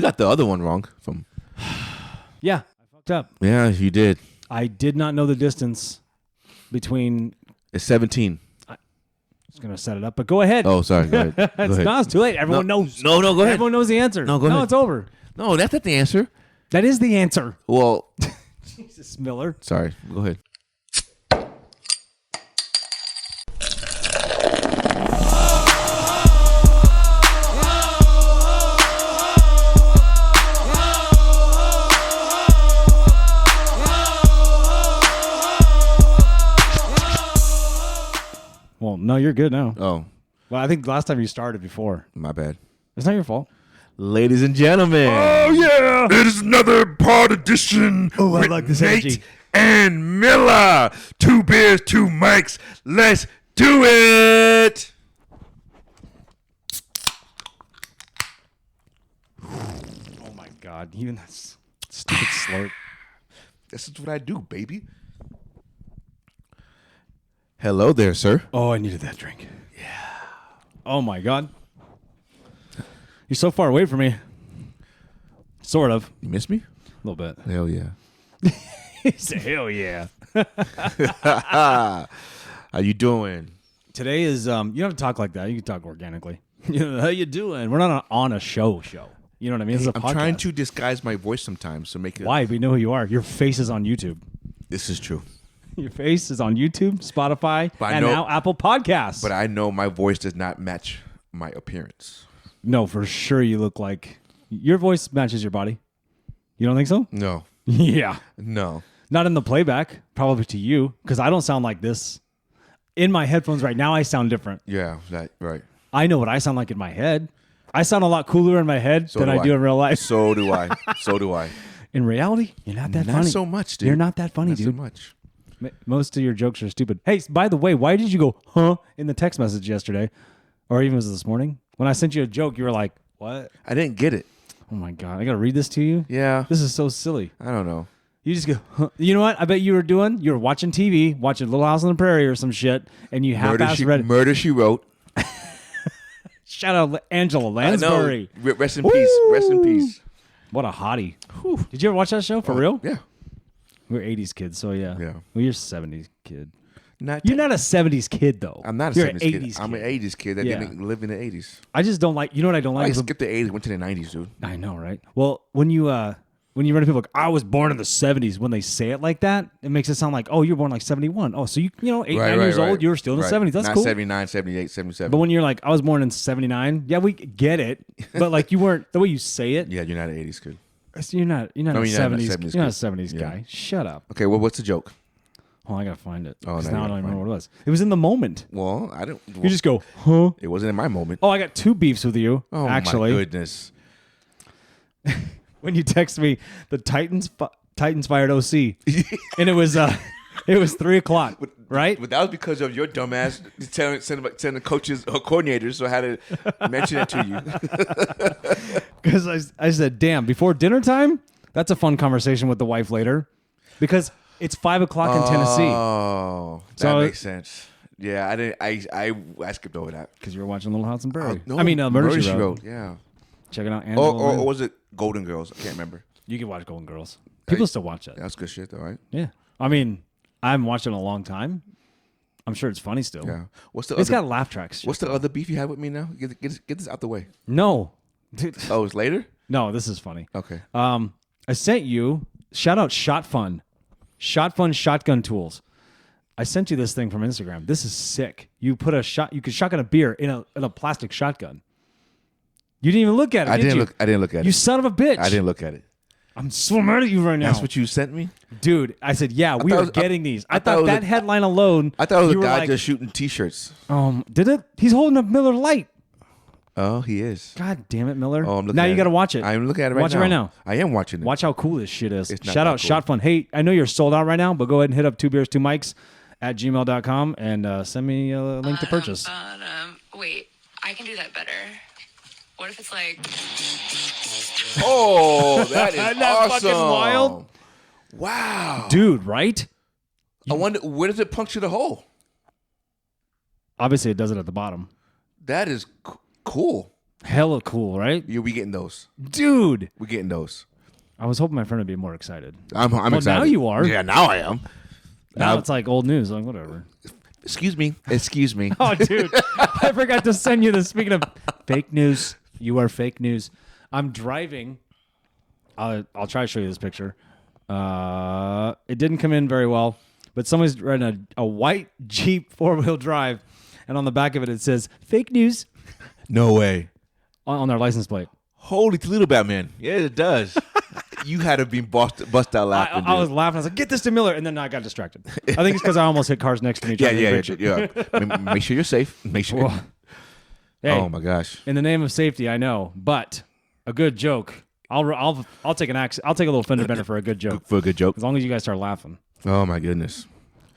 got the other one wrong. Yeah, I fucked up. Yeah, you did. I did not know the distance between. It's 17. I was going to set it up, but go ahead. Oh, sorry. Go ahead. Go ahead. No, it's too late. Everyone knows. No, go ahead. Everyone knows the answer. No, go ahead. No, it's over. No, that's not the answer. That is the answer. Well, Jesus, Miller. sorry. Go ahead. Well, no, you're good now. Oh, Well, I think last time you started before. my bad. It's not your fault. Ladies and gentlemen. Oh yeah! It is another pod edition Oh, I with like this Nate energy. and Miller. 2 beers, 2 mics. Let's do it! Oh, my God. Even that stupid slurp. This is what I do, baby. Hello there, sir. Oh, I needed that drink. Yeah. Oh, my God. You're so far away from me. Sort of. You miss me? A little bit. Hell yeah. He said, hell yeah. How you doing? Today is, you don't have to talk like that. You can talk organically. How you doing? We're not on a show. You know what I mean? This is a I'm podcast. trying to disguise my voice sometimes to make it. Why? We know who you are. Your face is on YouTube. This is true. Your face is on YouTube, Spotify, But I and know- now Apple Podcasts. But I know my voice does not match my appearance. No, for sure you look like... Your voice matches your body. You don't think so? No. Yeah. No. Not in the playback, probably to you, because I don't sound like this. In my headphones right now, I sound different. Yeah, that right. I know what I sound like in my head. I sound a lot cooler in my head So than I do in real life. So do I. So do I. In reality, you're not that Not funny. so much, dude. You're not that funny, Not dude. so much. Most of your jokes are stupid. Hey, by the way, why did you go, huh, in the text message yesterday? Or even was it this morning? When I sent you a joke, you were like, what? I didn't get it. Oh, my God. I got to read this to you? Yeah. This is so silly. I don't know. You just go, huh. You know what? I bet you were watching TV, watching Little House on the Prairie or some shit, and you half-assed read it. Murder, She Wrote. Shout out Angela Lansbury. I know. Rest in peace. Rest in peace. What a hottie. Did you ever watch that show for real? Yeah. We're 80s kids, so yeah. Yeah. Well, you're 70s kid. Not You're not a 70s kid, though. I'm not a You're 70s an kid. 80s I'm an 80s kid that Yeah. didn't live in the 80s. I just don't like, you know what I don't I like? skipped the 80s, went to the 90s, dude. I know, right? Well, when you run into people like, I was born in the 70s, when they say it like that, it makes it sound like, oh, you're born like 71. Oh, so you know, 8, 9 years old, you were still in the 70s. That's not cool. 79, 78, 77. But when you're like, I was born in 79, yeah, we get it. But like you weren't, the way you say it, yeah, you're not an 80s kid. you're not No, a you're not a 70s, 70s you're not a kid. 70s guy. Shut up. Okay, well, what's the joke? Oh, I got to find it. Oh, 'Cause now now I you don't gotta even remember find what it was. It was in the moment. Well, I don't. You just go, huh? It wasn't in my moment. Oh, I got 2 beefs with you, Oh, actually. my goodness. When you text me, the Titans fired OC. And it was 3:00, right? But that was because of your dumbass sending coaches or coordinators, so I had to mention it to you. Because I said, damn, before dinner time? That's a fun conversation with the wife later. Because it's 5:00 in Tennessee. Oh, that So- makes sense. Yeah, I didn't. I skipped over that. Because you were watching Little House on Prairie. No, I mean, Murder, She Wrote. Yeah. Checking out Angela. Or was it Golden Girls? I can't remember. You can watch Golden Girls. People still watch that. That's good shit, though, right? Yeah. I mean, I haven't watched it in a long time. I'm sure it's funny still. Yeah. What's the It's other? got laugh tracks. What's the other beef you had with me now? Get this out the way. No. Dude. Oh, it's later. No, this is funny. Okay. I sent you, shout out Shot Fun Shotgun Tools. I sent you this thing from Instagram. This is sick. You could shotgun a beer in a plastic shotgun. You didn't even look at it, I did didn't you? look. I didn't look at You it. son of a bitch. I didn't look at it. I'm so mad at you right now. That's what you sent me. Dude, I said, yeah, we thought are it was- getting these. I I thought thought it was that a- headline alone. I thought it was you a were guy like, just shooting T-shirts. did it? He's holding up Miller Lite. Oh, he is. God damn it, Miller. Oh, I'm looking now at you it. got to watch it. I'm looking at it right now. Watch it right now. I am watching it. Watch how cool this shit is. It's not Shout that out cool. Shot Fun. Hey, I know you're sold out right now, but go ahead and hit up 2beers2mics at gmail.com and send me a link to purchase. Wait, I can do that better. What if it's like... Oh, that is Isn't that awesome. fucking wild? Wow. Dude, right? I wonder, where does it puncture the hole? Obviously, it does it at the bottom. That is cool. Hella cool, right? Yeah, we getting those. Dude. We getting those. I was hoping my friend would be more excited. I'm Well, excited. now you are. Yeah, now I am. Now it's like old news. Like, whatever. Excuse me. Oh, dude. I forgot to send you this. Speaking of fake news, you are fake news. I'm driving. I'll try to show you this picture. It didn't come in very well, but somebody's riding a white Jeep 4-wheel drive, and on the back of it, it says fake news No way. on their license plate. Holy Toledo Batman. Yeah, it does. You had to be bust out laughing. I was laughing. I was like, get this to Miller. And then I got distracted. I think it's because I almost hit cars next to me. Yeah. Make sure you're safe. Make sure. Well, hey, Oh my gosh. in the name of safety, I know, but a good joke. I'll take I'll take a little fender bender for a good joke. For a good joke. As long as you guys start laughing. Oh my goodness.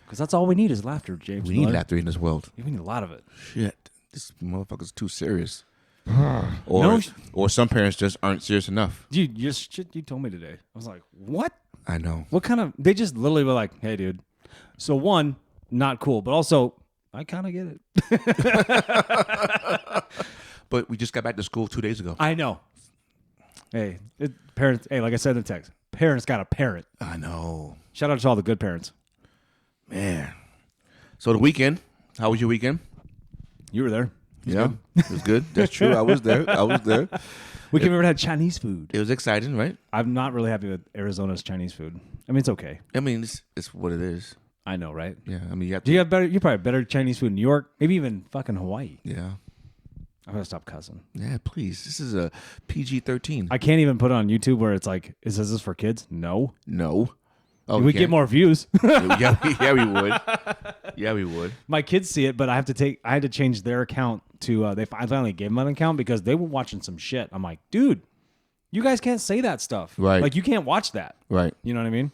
Because that's all we need is laughter, James. We need Miller. laughter in this world. We need a lot of it. Shit. This motherfucker's too serious. No. Or some parents just aren't serious enough. Dude, just shit you told me today. I was like, what? I know. What kind of... They just literally were like, hey, dude. So one, not cool. But also, I kind of get it. But we just got back to school 2 days ago. I know. Hey, parents... Hey, like I said in the text, parents got a parent. I know. Shout out to all the good parents. Man. So the weekend, how was your weekend? You were there. Yeah, it was good. That's true. I was there. We came over and had Chinese food. It was exciting, right? I'm not really happy with Arizona's Chinese food. I mean, it's okay. I mean, it's what it is. I know, right? Yeah. I mean, you have Do to. you have better? You probably have better Chinese food in New York, maybe even fucking Hawaii. Yeah. I'm gonna stop cussing. Yeah. Please. This is a PG-13. I can't even put it on YouTube where it's like, is this for kids? No. No. Oh, we get more views. yeah, we would. Yeah, we would. My kids see it, but I had to change their account to. I finally gave them an account because they were watching some shit. I'm like, dude, you guys can't say that stuff. Right. Like you can't watch that. Right. You know what I mean?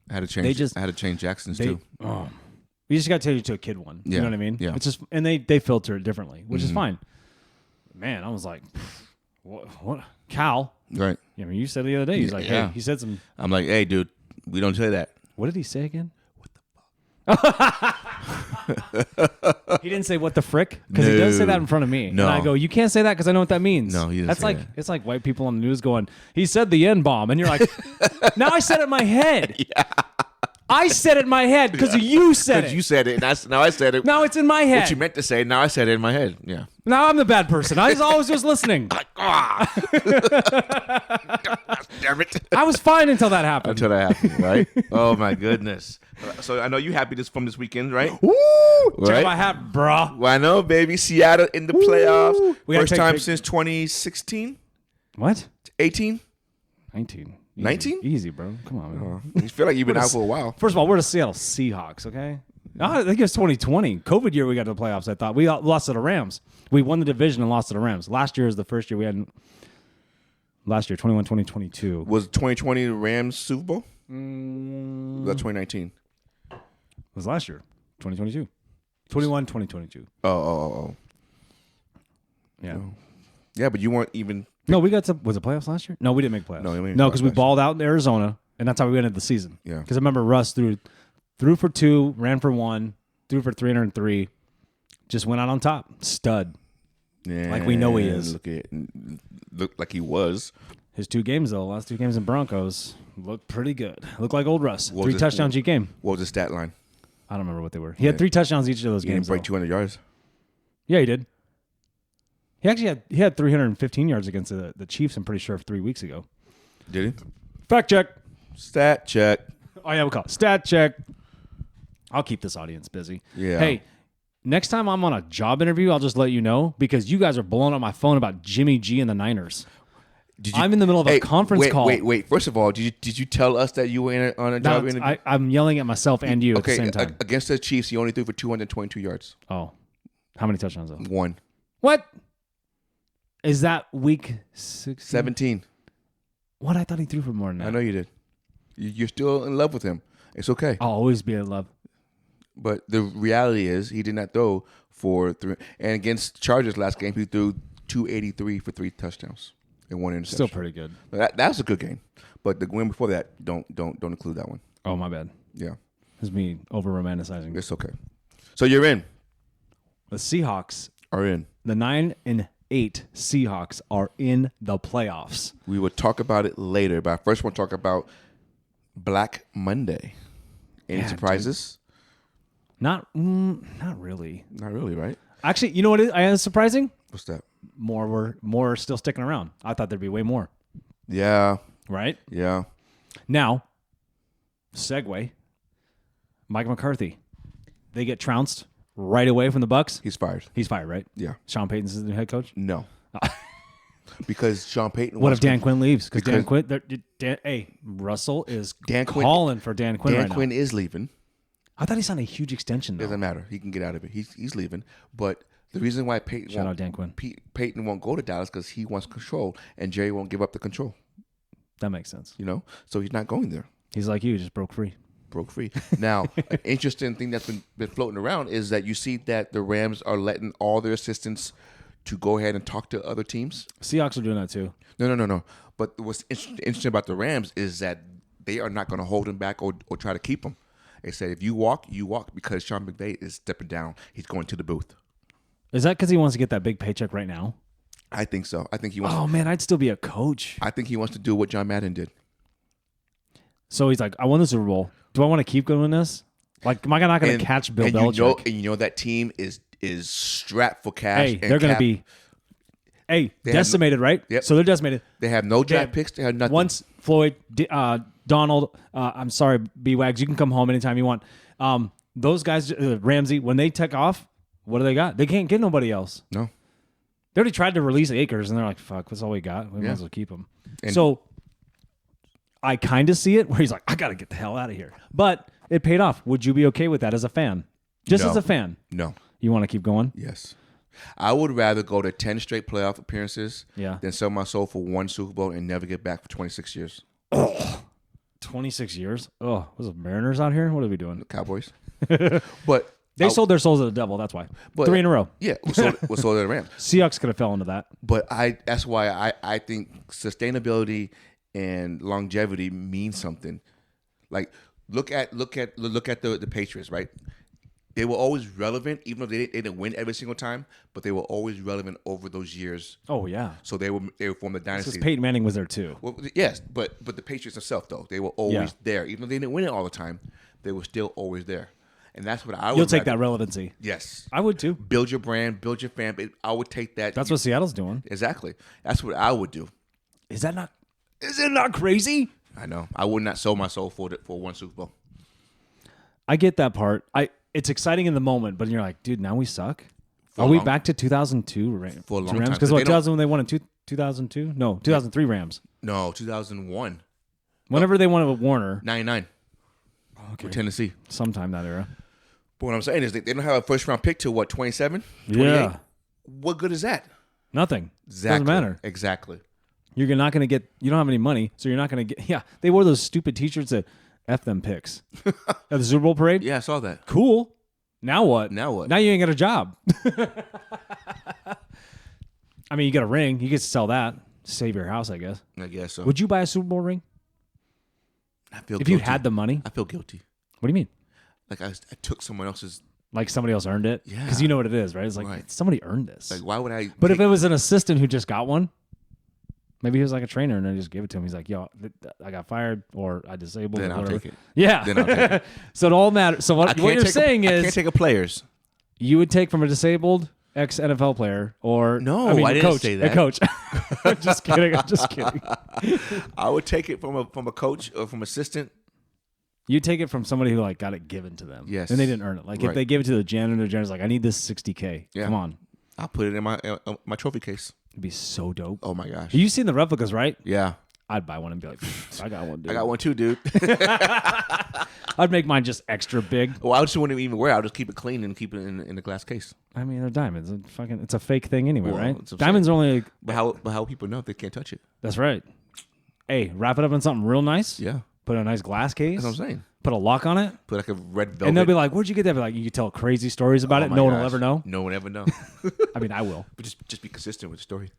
I had to change. I had to change Jackson's too. You just got to take it to a kid one. You Yeah. know what I mean? Yeah. It's just, and they filter it differently, which is fine. Man, I was like, what? Cal? Right. I mean, you said the other day. He's like, Yeah. hey, he said some. I'm like, hey, dude, we don't say that. What did he say again? What the fuck? He didn't say what the frick because he does say that in front of me. No. And I go, you can't say that because I know what that means. No, he didn't That's say like that. it's like white people on the news going, he said the N bomb, and you're like, now I said it in my head. Yeah. I said it in my head because you said it. You said it, and now I said it. Now it's in my head. What you meant to say, now I said it in my head. Yeah. Now I'm the bad person. I was always just listening. Damn it. I was fine until that happened. Until that happened, right? Oh my goodness. So I know you happy from this weekend, right? Woo! Check Right? my hat, brah. Well, I know, baby. Seattle in the playoffs. We gotta First take time pic- since 2016, What? 18. 19. 19? Easy, bro. Come on, man. You feel like you've been out for a while. First of all, we're the Seattle Seahawks, okay? I think it's 2020. COVID year we got to the playoffs, I thought. We lost to the Rams. We won the division and lost to the Rams. Last year is the first year we had. Last year, 21, 2022. Was 2020 the Rams Super Bowl? Was that 2019? It was last year, 2022. 21, 2022. Oh. Yeah. Yeah, but you weren't even. No, we got to. Was it playoffs last year? No, we didn't make playoffs. No, we didn't make No, because we playoffs. balled out in Arizona, and that's how we ended the season. Yeah. Because I remember Russ threw for 2, ran for 1, threw for 303, just went out on top. Stud. Yeah, Like we know he is. Looked like he was. His 2 games, though, last 2 games in Broncos, looked pretty good. Looked like old Russ. What 3 was touchdowns each game. What was the stat line? I don't remember what they were. He had 3 touchdowns each of those He didn't games. break though. 200 yards. Yeah, he did. He actually had 315 yards against the Chiefs, I'm pretty sure, 3 weeks ago. Did he? Fact check. Stat check. Oh, yeah, we'll call it stat check. I'll keep this audience busy. Yeah. Hey, next time I'm on a job interview, I'll just let you know because you guys are blowing up my phone about Jimmy G and the Niners. I'm in the middle of a conference call. Wait. First of all, did you tell us that you were on a job interview? I'm yelling at myself and you Okay, at the same time. against the Chiefs, he only threw for 222 yards. Oh. How many touchdowns, though? 1. What? Is that week 16? 17. What? I thought he threw for more than that. I know you did. You're still in love with him. It's okay. I'll always be in love. But the reality is he did not throw for 3. And against Chargers last game, he threw 283 for 3 touchdowns and 1 interception. Still pretty good. That was a good game. But the win before that, don't include that one. Oh, my bad. Yeah. It's me over-romanticizing. It's okay. So you're in. The Seahawks, Are in. the 9-2 8 Seahawks are in the playoffs. We will talk about it later, but I first want to talk about Black Monday. Any Yeah, surprises? Not really. Not really, right? Actually, you know what is surprising? What's that? More are still sticking around. I thought there'd be way more. Yeah, Right? yeah. Now, segue. Mike McCarthy. They get trounced right away from the Bucks. He's fired. He's fired, right? Yeah. Sean Payton's the new head coach. No. Because Sean Payton. What wants if Dan to- Quinn leaves? Because Dan because- Quinn. Hey, Russell is Dan Quinn- calling for Dan Quinn Dan right Quinn now. is leaving. I thought he signed a huge extension though. Doesn't matter. He can get out of it. He's leaving. But the reason why Peyton Shout won't, out Dan Quinn. Peyton won't go to Dallas because he wants control, and Jerry won't give up the control. That makes sense. You know, so he's not going there. He's like you, just broke free. Broke free. Now, an interesting thing that's been floating around is that you see that the Rams are letting all their assistants to go ahead and talk to other teams. Seahawks are doing that too. No. But what's interesting about the Rams is that they are not going to hold him back or try to keep him. They said if you walk, because Sean McVay is stepping down. He's going to the booth. Is that because he wants to get that big paycheck right now? I think so. I think he wants. Oh man, I'd still be a coach. I think he wants to do what John Madden did. So he's like, I won the Super Bowl. Do I want to keep doing this? Like, am I not going to catch Bill Belichick? You know that team is strapped for cash. Hey, and they're going to cap. be They have decimated, right? Yep. So they're decimated. They have no They draft have- picks. They have nothing. Once Floyd, Donald, I'm sorry, B-Wags, you can come home anytime you want. Those guys, Ramsey, when they take off, what do they got? They can't get nobody else. No. They already tried to release Akers, and they're like, fuck, that's all we got. We might Yeah. as well keep him. And- So I kind of see it where he's like, I got to get the hell out of here. But it paid off. Would you be okay with that as a fan? Just No. as a fan. No. You want to keep going? Yes. I would rather go to 10 straight playoff appearances Yeah. than sell my soul for one Super Bowl and never get back for 26 years. 26 years? Oh, was it Mariners out here? What are we doing? The Cowboys. But They sold their souls to the devil. That's why. But- 3 in a row. yeah, we'll sold to the Rams. Seahawks could have fell into that. But that's why I think sustainability and longevity means something. Like look at the Patriots, right? They were always relevant, even though they didn't win every single time, but they were always relevant over those years. Oh, yeah. So they were from the Because dynasty. Peyton Manning was there too. Well, yes, but the Patriots themselves though, they were always Yeah. there. Even though they didn't win it all the time, they were still always there. And that's what I would You'll take rather- that relevancy. Yes. I would too. Build your brand, build your fan base. I would take that. That's what Seattle's doing. Exactly. That's what I would do. Is it not crazy? I know. I would not sell my soul for one Super Bowl. I get that part. It's exciting in the moment, but you're like, dude, now we suck. For Are a we long- back to 2002 For a long Rams? time, Because 'cause they don't- 2000 when they won in 2002? No, 2003 Rams. No, 2001. Whenever they won it with Warner, 99. With Tennessee. sometime that era. But what I'm saying is they don't have a first round pick till what, 27? Yeah. What good is that? Nothing. Exactly. Doesn't matter. Exactly. You're not going to get, you don't have any money, so you're not going to get, yeah. They wore those stupid t-shirts that F them picks. At the Super Bowl parade? Yeah, I saw that. Cool. Now what? Now what? Now you ain't got a job. I mean, you got a ring. You get to sell that. Save your house, I guess. I guess so. Would you buy a Super Bowl ring? I feel If guilty. you had the money? I feel guilty. What do you mean? Like I took someone else's. Like somebody else earned it? Yeah. Because you know what it is, right? It's like, Right. somebody earned this. Like, why would I? But if take- it was an assistant who just got one, maybe he was like a trainer and they just gave it to him. He's like, yo, I got fired or I disabled. Then or I'll whatever. take it. Yeah. Then I'll take it. So it all matters. So I what can't you're take saying I is can't take a player's. you would take from a disabled ex-NFL player or No, I mean, I a didn't coach, say A that. coach. I'm just kidding. I'm just kidding. I would take it from a coach or from assistant. You take it from somebody who like got it given to them. Yes. And they didn't earn it. Like if Right. they gave it to the janitor's like, I need this $60K. Yeah. Come on. I'll put it in my trophy case. It'd be so dope. Oh my gosh. You've seen the replicas, right? Yeah. I'd buy one and be like, I got one, dude. I got one too, dude. I'd make mine just extra big. Well, I just wouldn't even wear it. I'll just keep it clean and keep it in the glass case. I mean, they're diamonds. It's a fake thing anyway, Well, right? that's what I'm Diamonds are only. But how people know if they can't touch it? That's right. Hey, wrap it up in something real nice. Yeah. Put a nice glass case. That's what I'm saying. Put a lock on it. Put like a red velvet. And they'll be like, where'd you get that? Be like, you can tell crazy stories about Oh it. my No one will gosh. ever know. No one ever know. I mean, I will. But just be consistent with the story.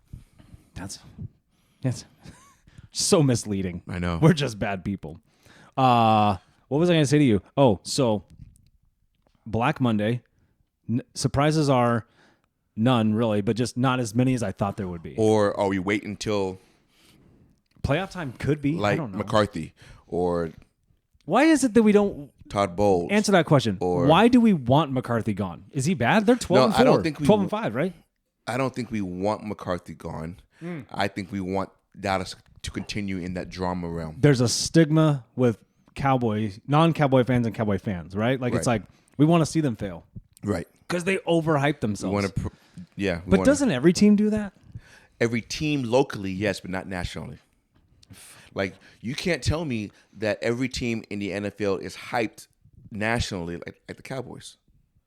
That's so misleading. I know. We're just bad people. What was I going to say to you? Oh, so Black Monday. Surprises are None really, but just not as many as I thought there would be. Or are we waiting until Playoff time could be. I like don't know. McCarthy or Why is it that we don't Todd Bowles? answer that question? Or- Why do we want McCarthy gone? Is he bad? They're 12 and 4. I don't think we 12 and 5, right? I don't think we want McCarthy gone. I think we want Dallas to continue in that drama realm. There's a stigma with Cowboys, non-Cowboy fans and Cowboy fans, right? Like it's Right. like we want to see them fail Right. because they overhype We themselves. want to. Yeah. we But wanna- doesn't every team do that? every team locally, yes, but not nationally. Like you can't tell me that every team in the NFL is hyped nationally like the Cowboys.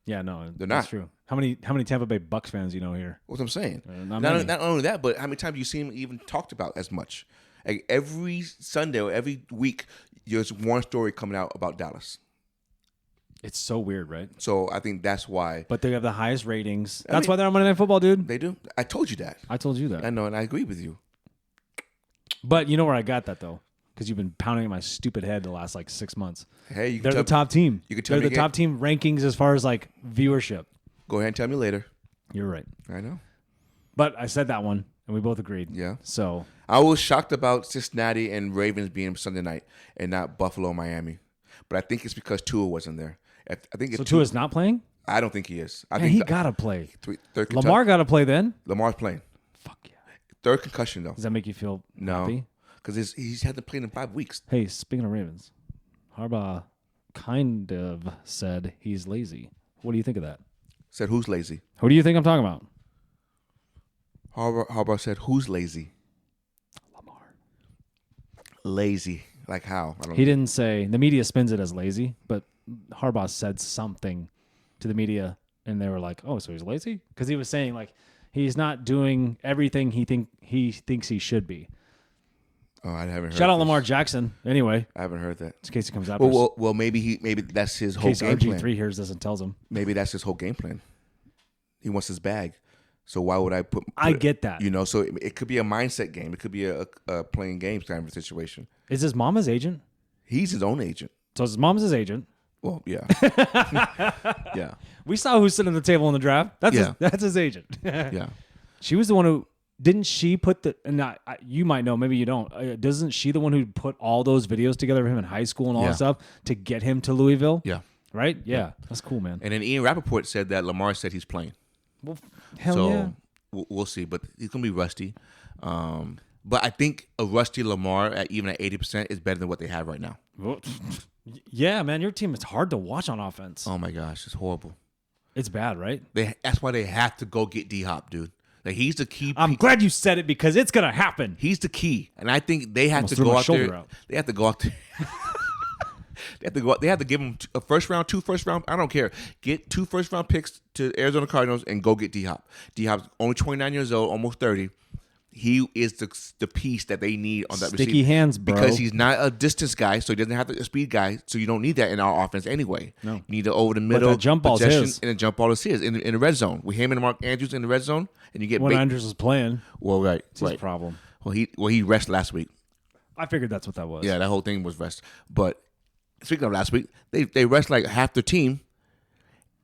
Yeah, no, They're that's not. true. How many Tampa Bay Bucks fans you know here? What's I'm saying? not Not, many. not only that, but how many times you see him even talked about as much? Like every Sunday or every week, there's one story coming out about Dallas. It's so weird, right? So I think that's why But they have the highest ratings. That's mean- why they're on Monday Night Football, dude. they do. I told you that. I told you that. I know, and I agree with you. But you know where I got that though? Because you've been pounding my stupid head the last like 6 months. Hey, you can They're tell, the top team. you can tell They're me the again. top team rankings as far as like viewership. Go ahead and tell me later. You're right. I know. But I said that one, and we both agreed. Yeah. So I was shocked about Cincinnati and Ravens being Sunday night and not Buffalo, Miami. But I think it's because Tua wasn't there. I think so if Tua's not playing? I don't think he is. I Man, think he the- gotta play. third Lamar gotta play then? Lamar's playing. Fuck yeah. Third concussion though. Does that make you feel No, happy? because he's hadn't played in 5 weeks. Hey, speaking of Ravens, Harbaugh kind of said he's lazy. What do you think of that? Said who's lazy? Who do you think I'm talking about? Harbaugh said who's lazy? Lamar. Lazy. Like how? I don't. He didn't say, the media spins it as lazy, but Harbaugh said something to the media, and they were like, oh, so he's lazy? Because he was saying, like, he's not doing everything he thinks he should be. Oh, I haven't heard. Shout out this. Lamar Jackson. Anyway, I haven't heard that. in case he comes out. Well, maybe that's his in whole case game RG3 plan. hears this and tells him. Maybe that's his whole game plan. He wants his bag. So why would I put? I get that. You know, so it could be a mindset game. It could be a playing games kind of a situation. Is his mom his agent? He's his own agent. So his mom's his agent. Well, yeah, yeah, We saw who's sitting at the table in the draft. Yeah. That's his agent. yeah. She was the one who didn't she put the and you might know, maybe you don't. Doesn't she the one who put all those videos together of him in high school and all Yeah. that stuff to get him to Louisville? Yeah. Right? Yeah. That's cool, man. And then Ian Rappaport said that Lamar said he's playing. Well, hell So yeah. we'll see. But he's gonna be rusty. But I think a rusty Lamar even at 80% is better than what they have right now. Yeah, man, your team is hard to watch on offense. Oh my gosh, it's horrible. It's bad, right? That's why they have to go get D Hop, dude. Like he's the key. I'm glad you said it because it's gonna happen. He's the key, and I think they have Almost to threw go my out shoulder there. out. They have to go out there. They have to go. They have to give him a first round, 2 first round. I don't care. Get 2 first round picks to Arizona Cardinals and go get D Hop. D Hop's only 29 years old, almost 30. He is the piece that they need on that Sticky receiver. hands, bro. Because he's not a distance guy, so he doesn't have a speed guy. So you don't need that in our offense anyway. No. You need the over the middle that jump ball's possession, his. and the jump ball is his in the red zone. With him and Mark Andrews in the red zone, and you get When bait. Andrews was playing, Well, right, it's his right. problem. Well, he rested last week. I figured that's what that was. Yeah, that whole thing was rest. But speaking of last week, they rest like half their team,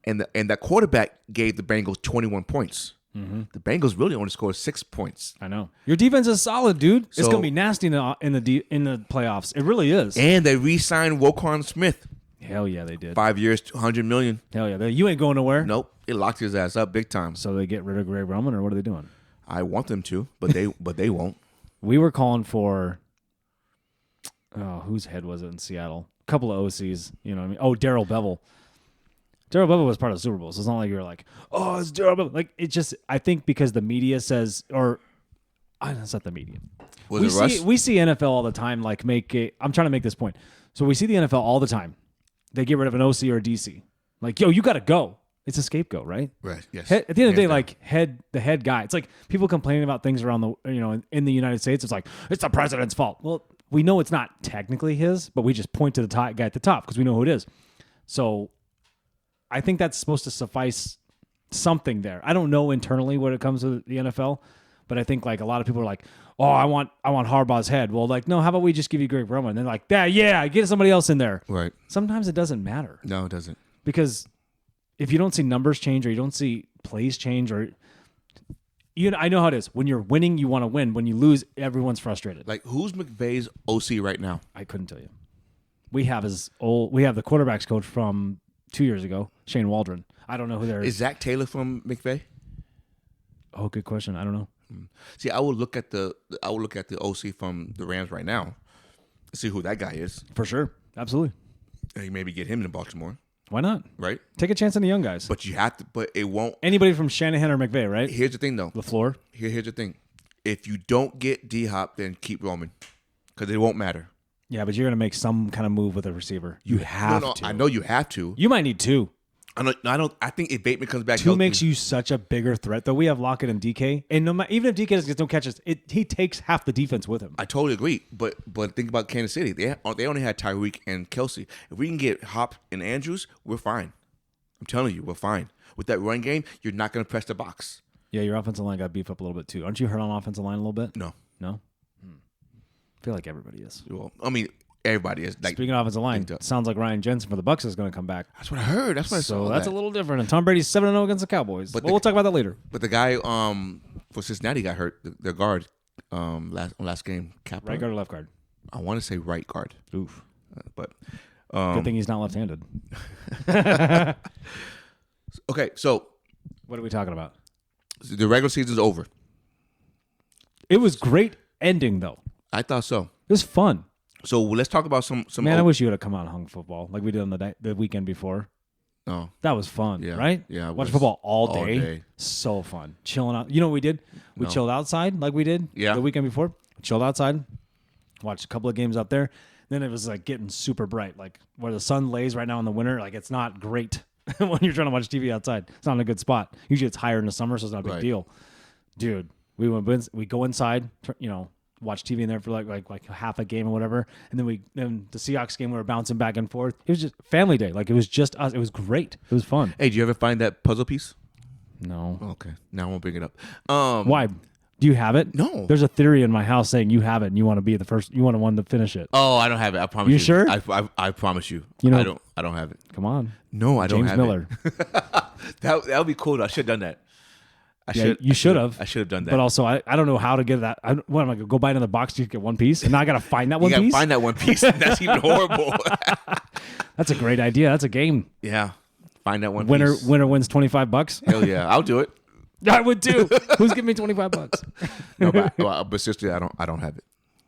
and that quarterback gave the Bengals 21 points. Mm-hmm. The Bengals really only scored 6 points, I know. Your defense is solid, dude. It's So- gonna be nasty in the playoffs. It really is. and they re-signed Woquan Smith, Hell yeah, they did. 5 years, $100 million. Hell yeah, you ain't going nowhere. Nope, it locked his ass up big time. So they get rid of Greg Roman, or what are they doing? I want them to, but they won't. We were calling for, whose head was it in Seattle? A couple of OCs, you know what I mean? Oh, Darrell Bevel. Darrell Bevel was part of the Super Bowl, so it's not like you're like, oh, it's Darrell Bevel. Like, it just, I think because the media says, it's not the media. Was it Russ? We see NFL all the time, like I'm trying to make this point. So we see the NFL all the time. They get rid of an OC or a DC. Like, yo, you got to go. It's a scapegoat, right? Right. Yes. At the end of the day, Hands down. like the head guy. It's like people complaining about things around in the United States. It's like it's the president's fault. Well, we know it's not technically his, but we just point to the top guy at the top because we know who it is. So, I think that's supposed to suffice something there. I don't know internally when it comes to the NFL, but I think like a lot of people are like, oh, I want Harbaugh's head. Well, like, no, how about we just give you Greg Roman? And they're like, yeah, get somebody else in there. Right. Sometimes it doesn't matter No, it doesn't. because if you don't see numbers change or you don't see plays change or I know how it is. When you're winning, you want to win. When you lose, everyone's frustrated. Like, who's McVay's OC right now? I couldn't tell you. We have the quarterbacks coach from 2 years ago, Shane Waldron. I don't know who there is. Is Zach Taylor from McVay? Oh, good question. I don't know. See, I would look at the OC from the Rams right now, see who that guy is, For sure. Absolutely. and maybe get him in Baltimore, Why not? right? Take a chance on the young guys. But you have to. But it won't. Anybody from Shanahan or McVay, right? Here's the thing, though. LaFleur. Here's the thing. If you don't get D-Hop, then keep Roman, because it won't matter. Yeah, but you're going to make some kind of move with a receiver. You have to. I know you have to. You might need two. I think if Bateman comes back, Two healthy, makes you such a bigger threat, though. We have Lockett and DK, and even if DK doesn't get no catches, he takes half the defense with him. I totally agree. But think about Kansas City. They only had Tyreek and Kelsey. If we can get Hop and Andrews, we're fine. I'm telling you, we're fine. With that run game, you're not going to press the box. Yeah, your offensive line got beefed up a little bit too. Aren't you hurt on offensive line a little bit? No. No. I feel like everybody is. Well, I mean, everybody is. Like, Speaking of offensive line, sounds like Ryan Jensen for the Bucks is going to come back. that's what I heard. That's what I saw. So that's a little different. And Tom Brady's 7-0 against the Cowboys. But we'll talk about that later. But the guy for Cincinnati got hurt. Their guard last game. Kappa. Right guard or left guard? I want to say right guard. Oof. But Good thing he's not left-handed. okay, so What are we talking about? the regular season's over. It was great ending, though. I thought so. It was fun. So let's talk about some. Man, I wish you would have come out and hung football like we did on the weekend before. Oh, That was fun, Yeah. right? Yeah, it Watch was. football all All day. day. So fun. Chilling out. You know what we did? We No. chilled outside like we did Yeah. the weekend before. Chilled outside. Watched a couple of games out there. Then it was like getting super bright, like where the sun lays right now in the winter. Like it's not great when you're trying to watch TV outside. It's not in a good spot. Usually it's higher in the summer, so it's not a big Right. deal. Dude, we go inside, watch TV in there for like half a game or whatever, and then the Seahawks game we were bouncing back and forth. It was just family day. Like it was just us. It was great. It was fun. hey, did you ever find that puzzle piece? No. Okay, now I won't bring it up. Why? Do you have it? No. There's a theory in my house saying you have it and you want to be the first. You want to one to finish it. Oh, I don't have it. I promise you. You sure? I promise you. You know- I don't have it. Come on, No, I don't James have Miller. it. That would be cool. Though. I should have done that. You should have. I should have done that. But also, I don't know how to get that. What am I gonna go buy another box to get one piece, and now I gotta find that you one gotta piece? find that one piece. That's even horrible. That's a great idea. That's a game. Yeah, find that one. Winner piece. winner wins $25. Hell yeah, I'll do it. I would too. Who's giving me $25? No, but seriously, I don't have it.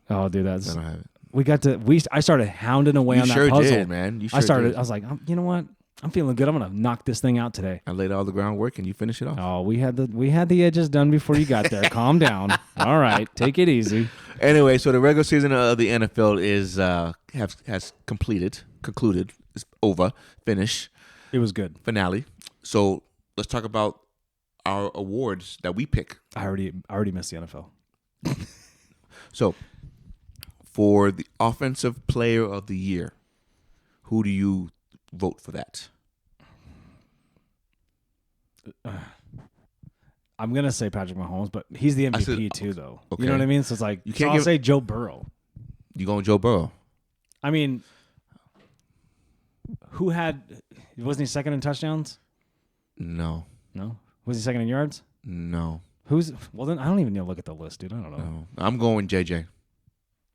Oh, dude, I don't have it. I started hounding away You on sure that puzzle. did, man. You I sure did. was like, you know what? I'm feeling good. I'm gonna knock this thing out today. I laid all the groundwork and you finish it off. Oh, we had the edges done before you got there. Calm down. All right, take it easy. Anyway, so the regular season of the NFL is has concluded, it's over, finish, It was good. finale. So let's talk about our awards that we pick. I already missed the NFL. So for the offensive player of the year, who do you vote for that? I'm gonna say Patrick Mahomes, but he's the MVP said- too, though. okay. You know what I mean? So it's like You can't I'll give- say Joe Burrow. You going Joe Burrow? I mean, wasn't he second in touchdowns? No. No. Was he second in yards? No. Well, then I don't even need to look at the list, dude. I don't know. No. I'm going JJ.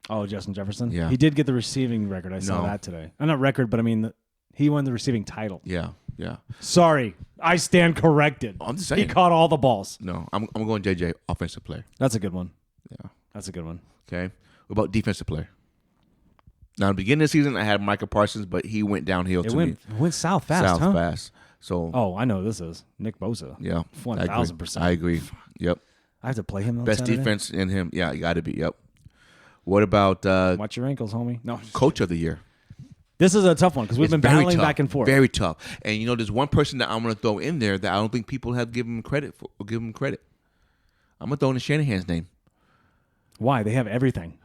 Oh, Justin Jefferson. Yeah. He did get the receiving record. I saw No. that today. Not record, but I mean, he won the receiving title. Yeah. Yeah. Sorry, I stand corrected. I'm just He saying. caught all the balls. No. I'm going JJ, offensive player. That's a good one. Yeah. That's a good one. Okay. What about defensive player? Now, in the beginning of the season, I had Micah Parsons, but he went downhill It to me. went south fast, South huh? fast. So, Oh, I know who this is Nick Bosa. yeah. 1000%. I agree. Yep. I have to play him on Best Saturday? defense in him. Yeah, you got to be. Yep. What about Watch your ankles, homie. No, coach of the year? this is a tough one because we've It's been very battling tough, back and forth. Very tough. And there's one person that I'm going to throw in there that I don't think people have given him credit for. Or give him credit. I'm going to throw in Shanahan's name. Why? They have everything.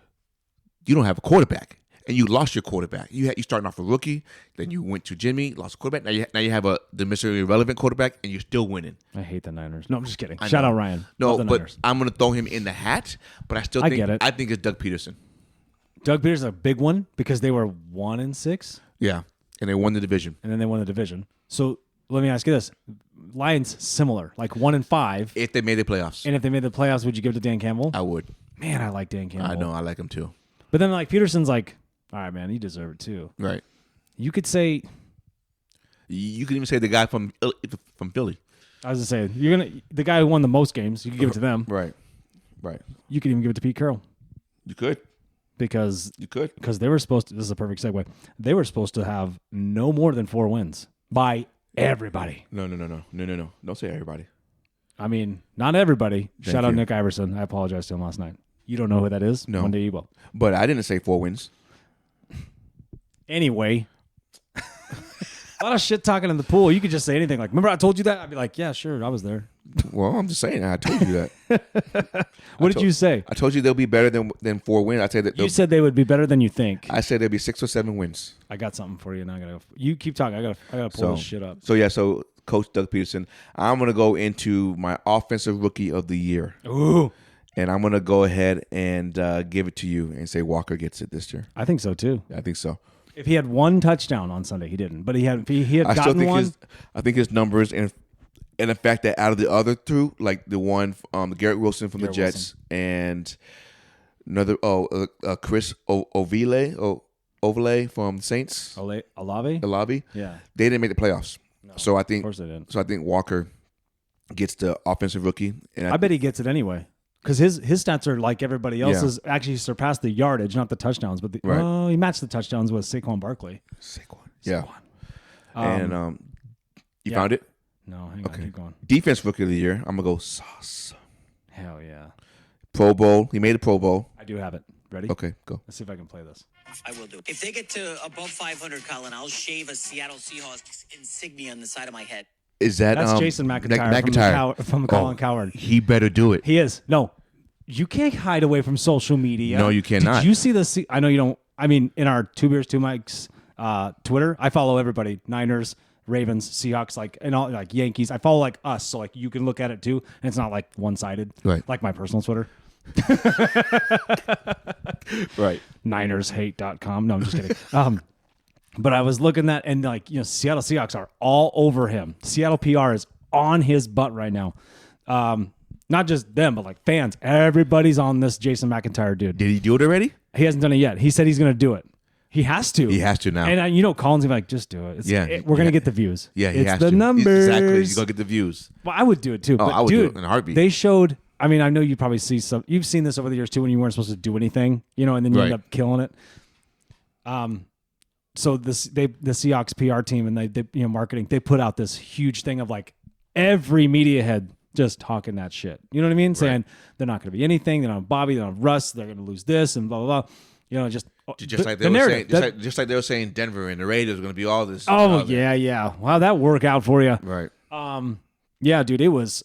You don't have a quarterback, and you lost your quarterback. You starting off a rookie, then you went to Jimmy, lost a quarterback. Now you have the Mr. Irrelevant quarterback, and you're still winning. I hate the Niners. No, I'm just kidding. I Shout know. out Ryan. No, Love the but Niners. I'm going to throw him in the hat. But I still I think get it. I think it's Doug Peterson. Doug Peterson's a big one because they were 1-6, Yeah, and they won the division. and then they won the division. So let me ask you this: Lions similar, like 1-5. If they made the playoffs, And if they made the playoffs, would you give it to Dan Campbell? I would. Man, I like Dan Campbell. I know. I like him too. But then like Peterson's like, all right, man, you deserve it too. Right. You could say, You can even say the guy from Philly. I was just saying, the guy who won the most games, you could give it to them. Right. Right. You could even give it to Pete Carroll You could. because You could. they were supposed to. This is a perfect segue. They were supposed to have no more than 4 wins by everybody. No. Don't say everybody. I mean, not everybody. Shout out you. Nick Iverson. I apologize to him last night. You don't know who that is? No. One day you will. But I didn't say 4 wins. Anyway. A lot of shit talking in the pool. You could just say anything. Like, remember I told you that? I'd be like, yeah, sure, I was there. Well, I'm just saying. I told you that. What did you say? I told you they'll be better than 4 wins. I said that You said they would be better than you think. I said there'll be 6 or 7 wins. I got something for you. Now you keep talking. I gotta pull this shit up. So Coach Doug Peterson, I'm gonna go into my offensive rookie of the year. Ooh, And I'm gonna go ahead and give it to you and say Walker gets it this year. I think so too. I think so. If he had 1 touchdown on Sunday, he didn't. But he had I still gotten think one. I think his numbers and the fact that out of the other 2, like the one Garrett Wilson from the Jets and another Chris Ovile from the Saints. Olave? Yeah. They didn't make the playoffs. So I think Of course they didn't. So I think Walker gets the offensive rookie. And I bet he gets it anyway. Because his stats are like everybody else's. Actually surpassed the yardage, not the touchdowns. But he matched the touchdowns with Saquon Barkley. Yeah. And you found it? No, hang on. Keep going. Defense rookie of the year. I'm gonna go Sauce. Hell yeah. Pro Bowl. He made a Pro Bowl. I do have it. Ready? Okay, go. Let's see if I can play this. I will do. If they get to above 500, Colin, I'll shave a Seattle Seahawks insignia on the side of my head. Is that That's Jason McIntyre from Colin Coward. He better do it. He is. No, you can't hide away from social media. No, you cannot. Did you see the? I know you don't. I mean, in our 2 Beers 2 Mics Twitter, I follow everybody: Niners, Ravens, Seahawks, like and all like Yankees. I follow like us, so like you can look at it too, and it's not like one-sided, Right. Like my personal Twitter. Right. NinersHate.com. No, I'm just kidding. But I was looking at, and like, Seattle Seahawks are all over him. Seattle PR is on his butt right now. Not just them, but like fans. Everybody's on this Jason McIntyre dude. Did he do it already? He hasn't done it yet. He said he's going to do it. He has to. He has to now. And Colin's gonna be like, just do it. We're going to get the views. Yeah, he it's has the to. numbers. Exactly. He's going to get the views. Well, I would do it too. But I would dude, do it in a heartbeat. They showed, I mean, I know you probably see some, you've seen this over the years too when you weren't supposed to do anything, and then you end up killing it. So the Seahawks PR team and they marketing, they put out this huge thing of like every media head just talking that shit. You know what I mean? Saying they're not going to be anything. They're not Bobby. They're not Russ. They're going to lose this and blah blah blah. Just like they were saying, just like they were saying, Denver and the Raiders are going to be all this. Oh yeah. Wow, that work out for you. Right. Yeah, dude, it was.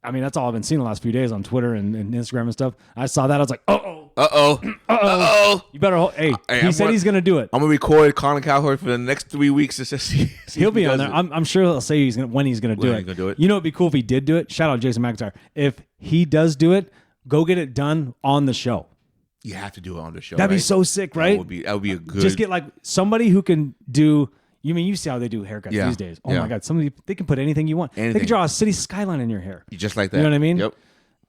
I mean, that's all I've been seeing the last few days on Twitter and Instagram and stuff. I saw that. I was like, you better. Hey, he said he's going to do it. I'm going to record Colin Cowherd for the next 3 weeks. To see he'll be on there. I'm sure he'll say when he's going to do it. You know, it'd be cool if he did do it. Shout out Jason McIntyre. If he does do it, go get it done on the show. You have to do it on the show. That'd be so sick, right? That would be a good. Just get like somebody who can do. You see how they do haircuts these days. Oh my God, they can put anything you want. They can draw a city skyline in your hair. Just like that. You know what I mean? Yep.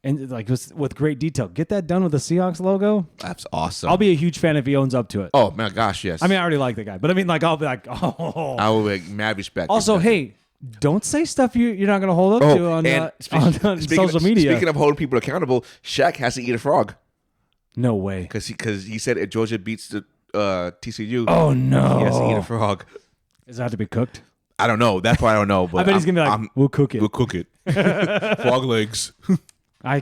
And like with great detail. Get that done with the Seahawks logo. That's awesome. I'll be a huge fan if he owns up to it. Oh my gosh, yes. I mean, I already like the guy, but I mean, like, I'll be like, oh. I will be like, mad respect. Also, hey, don't say stuff you're not going to hold up to on social media. Speaking of holding people accountable, Shaq has to eat a frog. No way. Because he said if Georgia beats the TCU, oh no, he has to eat a frog. Does it have to be cooked? I don't know. That's why I don't know. But I bet he's gonna be like, "We'll cook it. We'll cook it." Frog legs.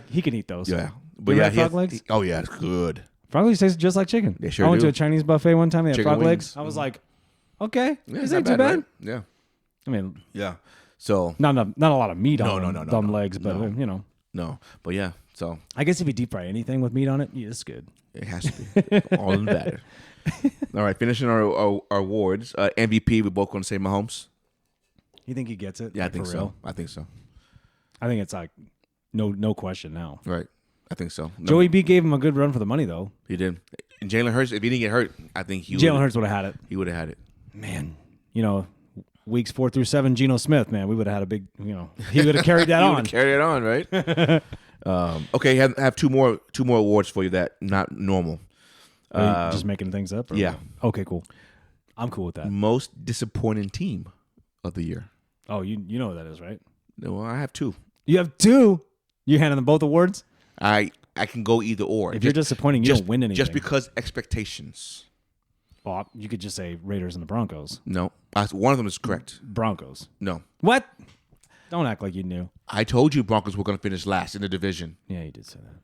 He can eat those. Yeah, but frog legs. Oh yeah, it's good. Frog legs taste just like chicken. They sure I went do. to a Chinese buffet one time. They had Chicken frog wings. legs. I was like, okay, this ain't too bad, bad. Right? Yeah. I mean, yeah. So not a lot of meat on no, dumb legs, but no. But yeah. So I guess if you deep fry anything with meat on it, yeah, it's good. It has to be all in the batter. All right, finishing our awards. MVP, we're both going to say Mahomes. You think he gets it? Yeah, like, I think for so. real? I think so. I think it's like no question now. Right. I think so. No, Joey B gave him a good run for the money though. He did. And Jalen Hurts, if he didn't get hurt, I think Jalen Hurts would have had it. He would have had it. Man, weeks 4 through 7, Geno Smith, man, we would have had a big, he would have carried that on. Carry it on, right? Okay, have two more awards for you that not normal. Are you just making things up? Or yeah. what? Okay, cool. I'm cool with that. Most disappointing team of the year. Oh, you know what that is, right? No, I have two. You have 2. You handing them both awards? I can go either or. If you're disappointing, you don't win anything. Just because expectations. Well, you could just say Raiders and the Broncos. No, one of them is correct. Broncos. No. What? Don't act like you knew. I told you Broncos were going to finish last in the division. Yeah, you did say that.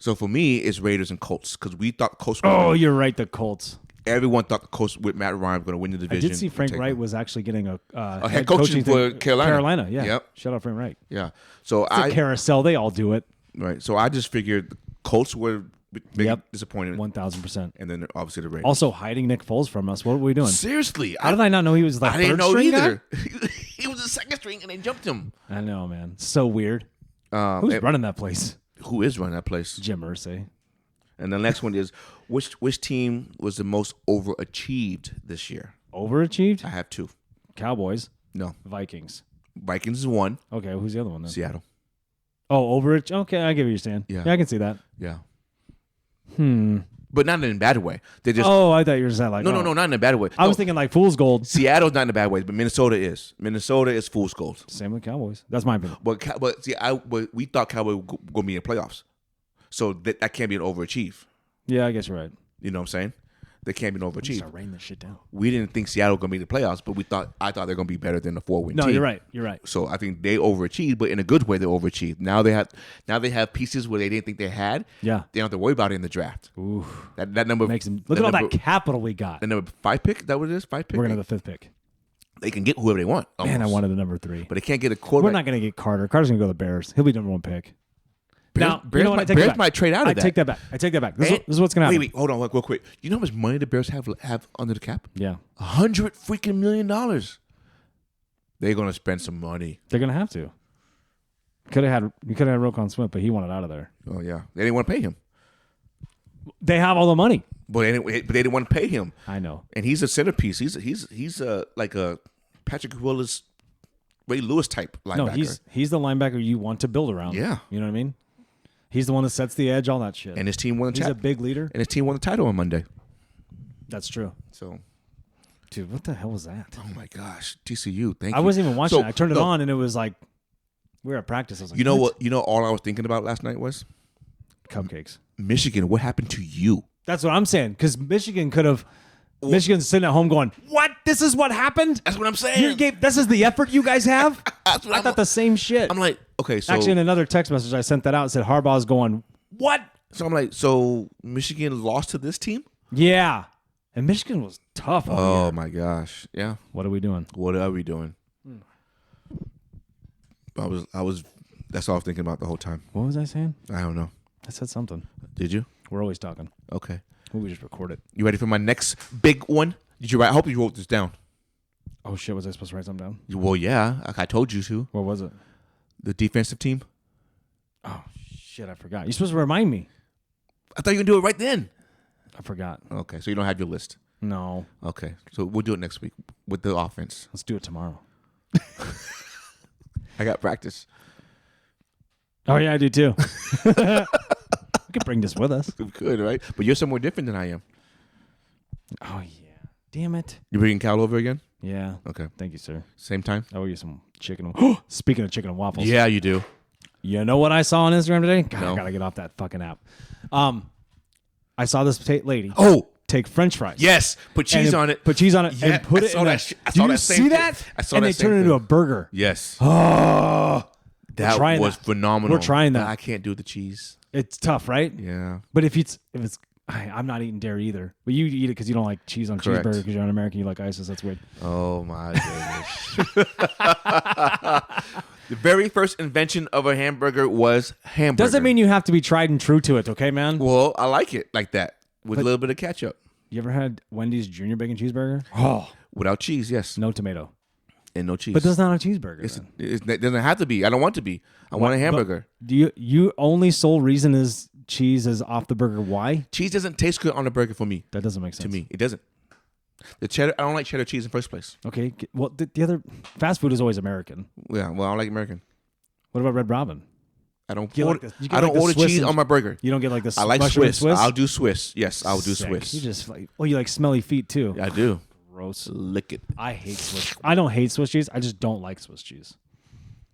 So for me, it's Raiders and Colts because we thought Colts. Were Oh, you're right. The Colts. Everyone thought the Colts with Matt Ryan were going to win the division. I did see Frank Wright was actually getting a head coaching for thing. Carolina. Yeah. Yep. Shout out Frank Wright. Yeah. So It's a carousel. They all do it. Right. So I just figured the Colts were disappointed. 1,000%. And then obviously the Raiders. Also hiding Nick Foles from us. What were we doing? Seriously. How did I not know he was the I third didn't know string either. guy? He was the second string and they jumped him. I know, man. So weird. Who's running that place? Who is running that place? Jim Irsay. And the next one is which team was the most overachieved this year? Overachieved? I have 2. Cowboys. No. Vikings. Vikings is 1. Okay, who's the other one then? Seattle. Oh, overage? Okay, I get what you're saying. Yeah. I can see that. Yeah. But not in a bad way. They just Oh, I thought you were saying like... no, oh. not in a bad way. I was thinking like fool's gold. Seattle's not in a bad way, but Minnesota is. Minnesota is fool's gold. Same with Cowboys. That's my opinion. But see, we thought Cowboys were going to be in the playoffs, so that can't be an overachieve. Yeah, I guess you're right. You know what I'm saying? They can't be an Start overachieve. writing this shit down. We didn't think Seattle was going to be in the playoffs, but I thought they're going to be better than the 4-win No, team. you're right. You're right. So I think they overachieved, but in a good way they overachieved. Now they have pieces where they didn't think they had. Yeah. They don't have to worry about it in the draft. Ooh. That number Makes them, look at all that capital we got. The number 5 pick. Is that what it is? 5 pick. We're going to have the 5th pick. They can get whoever they want. Man, I almost. wanted the number 3. But they can't get a quarterback. We're not going to get Carter. Carter's going to go to the Bears. He'll be number 1 pick. Now, Bears, you know what? Bears might trade out of that. I take that back. This is what's going to happen. Wait, hold on, real quick. You know how much money the Bears have under the cap? Yeah. $100 freaking million. They're gonna spend some money. They're going to have to. You could have had Roquan Smith, but he wanted out of there. Oh yeah, they didn't want to pay him. They have all the money. But they didn't want to pay him. I know. And he's a centerpiece. He's like a Patrick Willis, Ray Lewis type linebacker. No, he's the linebacker you want to build around. Yeah. You know what I mean? He's the one that sets the edge, all that shit. And his team won the He's title. a big leader. And his team won the title on Monday. That's true. So, Dude, what the hell was that? oh my gosh, TCU, thank you. I wasn't even watching So, it. I turned it no, on and it was like, we were at practice. I was like, You know what? You know, all I was thinking about last night was Cupcakes. Michigan. What happened to you? That's what I'm saying. Because Michigan's sitting at home going, what? This is what happened? That's what I'm saying. This is the effort you guys have? That's what I I'm- thought the same shit. I'm like, okay, so Actually, in another text message, I sent that out and said Harbaugh's going, what? So I'm like, so Michigan lost to this team? Yeah. And Michigan was tough. Oh my gosh, yeah. What are we doing? What are we doing? I was. That's all I was thinking about the whole time. What was I saying? I don't know. I said something. Did you? We're always talking. Okay. We just record it. You ready for my next big one? Did you write? I hope you wrote this down. Oh, shit. Was I supposed to write something down? Well, yeah. I told you to. What was it? The defensive team. Oh, shit. I forgot. You're supposed to remind me. I thought you were gonna do it right then. I forgot. Okay, so you don't have your list. No. Okay, so we'll do it next week with the offense. Let's do it tomorrow. I got practice. Oh, yeah, I do too. We could bring this with us. We could, right? But you're somewhere different than I am. Oh, yeah. Damn it. You bringing Cal over again? Yeah. Okay. Thank you, sir. Same time? I owe you some chicken. Speaking of chicken and waffles. Yeah, you do. You know what I saw on Instagram today? God, No. I gotta get off that fucking app. I saw this lady Oh, take French fries. yes. Put cheese and on it. Put cheese on it Yeah, and put I it saw in that a- shit. I Do saw you that same see thing. that? I saw and that they same turn it into thing. a burger. Yes. Oh, That trying was that. phenomenal. We're trying that. I can't do the cheese. it's tough, right? Yeah. But if it's, I'm not eating dairy either. But you eat it because you don't like cheese on Correct. cheeseburger because you're an American. You like ISIS. That's weird. Oh my goodness. The very first invention of a hamburger was hamburger. Doesn't mean you have to be tried and true to it, okay, man? Well, I like it like that with a little bit of ketchup. You ever had Wendy's Junior Bacon Cheeseburger? Oh, Without cheese, yes. no tomato. And no cheese. But that's not a cheeseburger. It's, then. it doesn't have to be. I don't want to be. I want a hamburger. Do you only sole reason is cheese is off the burger? Why? Cheese doesn't taste good on a burger for me. That doesn't make sense. To me, it doesn't. The cheddar. I don't like cheddar cheese in the first place. Okay. Well, the other fast food is always American. Yeah. Well, I don't like American. What about Red Robin? I don't. You Order, like the- you get I don't like the order Swiss cheese and- on my burger. You don't get like the I like mushroom Swiss. I'll do Swiss. Yes, I'll do Sick. Swiss. You just like, you like smelly feet too. I do. Gross. Lick it. I hate Swiss. I don't hate Swiss cheese. I just don't like Swiss cheese.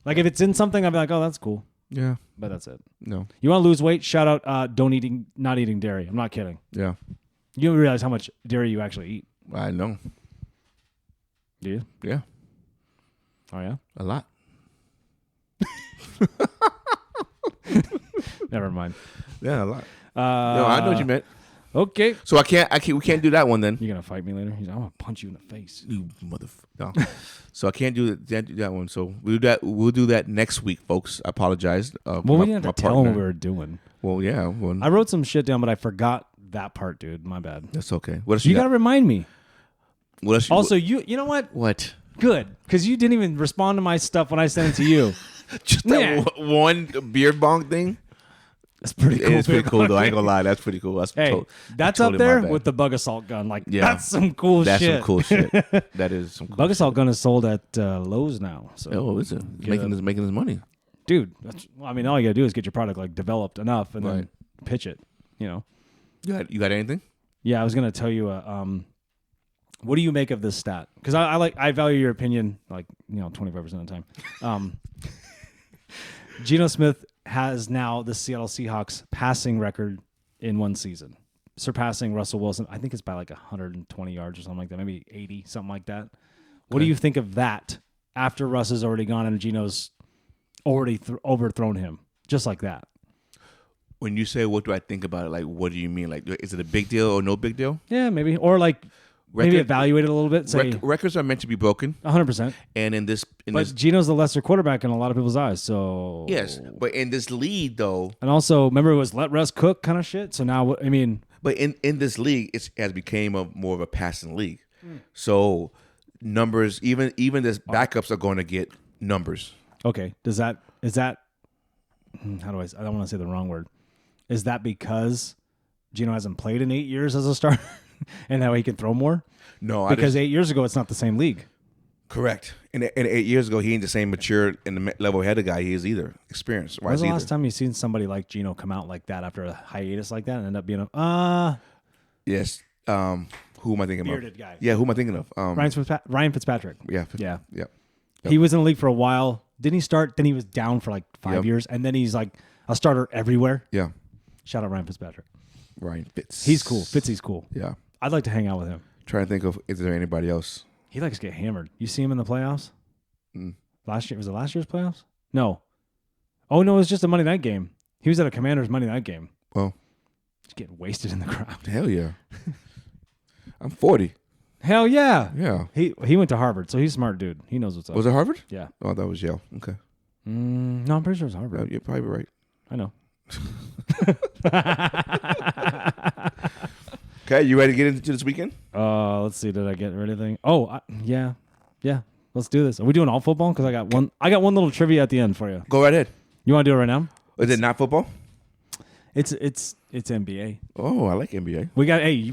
Like if it's in something, I'd be like, oh, that's cool. Yeah. But that's it. No. You want to lose weight? Shout out, not eating dairy. I'm not kidding. Yeah. You don't realize how much dairy you actually eat, I know. do you? Yeah. Oh yeah. A lot. Never mind. Yeah, a lot. No, No, I know what you meant. Okay. So I can't. We can't do that one then. You gonna fight me later? He's like, I'm gonna punch you in the face. You no. So I can't do that one. So we'll do that next week, folks. I apologize. Well, we didn't have to tell him what we were doing. Well, yeah. Well, I wrote some shit down, but I forgot that part, dude. My bad. that's okay. What else You you gotta got? remind me. What else? Also, you know what? what? Good, because you didn't even respond to my stuff when I sent it to you. Just that Yeah. one beard bong thing. That's pretty cool. It's pretty big cool one. though. I ain't gonna lie. That's pretty cool. That's Hey, that's up totally there my bad. with the bug assault gun. Like, Yeah. that's some cool That's shit. some cool shit. That is some cool Bug assault gun is sold at Lowe's now. So, Oh, is it? Get Making this money. dude, I mean, all you gotta do is get your product like developed enough and then Right. pitch it. You know. You got anything? Yeah, I was gonna tell you. What do you make of this stat? Because I value your opinion, like 25% of the time. Geno Smith has now the Seattle Seahawks passing record in one season, surpassing Russell Wilson. I think it's by like 120 yards or something like that, maybe 80, something like that. What do you think of that after Russ has already gone and Geno's already overthrown him, just like that? When you say what do I think about it, like what do you mean? Like is it a big deal or no big deal? Yeah, maybe, or like maybe evaluate it a little bit. Say Records are meant to be broken, 100%. and in this, But Geno's the lesser quarterback in a lot of people's eyes. So yes, but in this league though, and also remember it was let Russ cook kind of shit. So now I mean, but in this league, it has became more of a passing league. So numbers, even this backups are going to get numbers. okay, is that how do I don't want to say the wrong word. Is that because Geno hasn't played in 8 years as a starter, and that way he can throw more? No, Because 8 years ago it's not the same league. correct. And 8 years ago, he ain't the same mature and the level-headed guy he is either. Experienced. When's the last time you seen somebody like Geno come out like that after a hiatus like that and end up being a Yes. Who am I thinking bearded of? guy? Yeah, who am I thinking of? Ryan Fitzpatrick. Yeah. Yeah. Yep. He was in the league for a while. Didn't he start? Then he was down for like 5 Yep. years, and then he's like a starter everywhere. Yeah. Shout out Ryan Fitzpatrick. Ryan Fitz. He's cool. Fitzy's cool. Yeah. I'd like to hang out with him. Trying to think of is there anybody else? He likes to get hammered. You see him in the playoffs? Last year was it last year's playoffs? No. Oh no, it was just a Monday night game. He was at a Commanders Monday night game. Well, Just getting wasted in the crowd. hell yeah. I'm 40. Hell yeah. Yeah. He went to Harvard, so he's a smart dude. He knows what's up. Was it Harvard? Yeah. Oh, that was Yale. Okay. No, I'm pretty sure it's Harvard. You're probably right. I know. Okay, you ready to get into this weekend? Let's see. Did I get anything? Oh, yeah. Let's do this. Are we doing all football? Because I got one little trivia at the end for you. Go right ahead. You want to do it right now? Is it not football? It's NBA. Oh, I like NBA.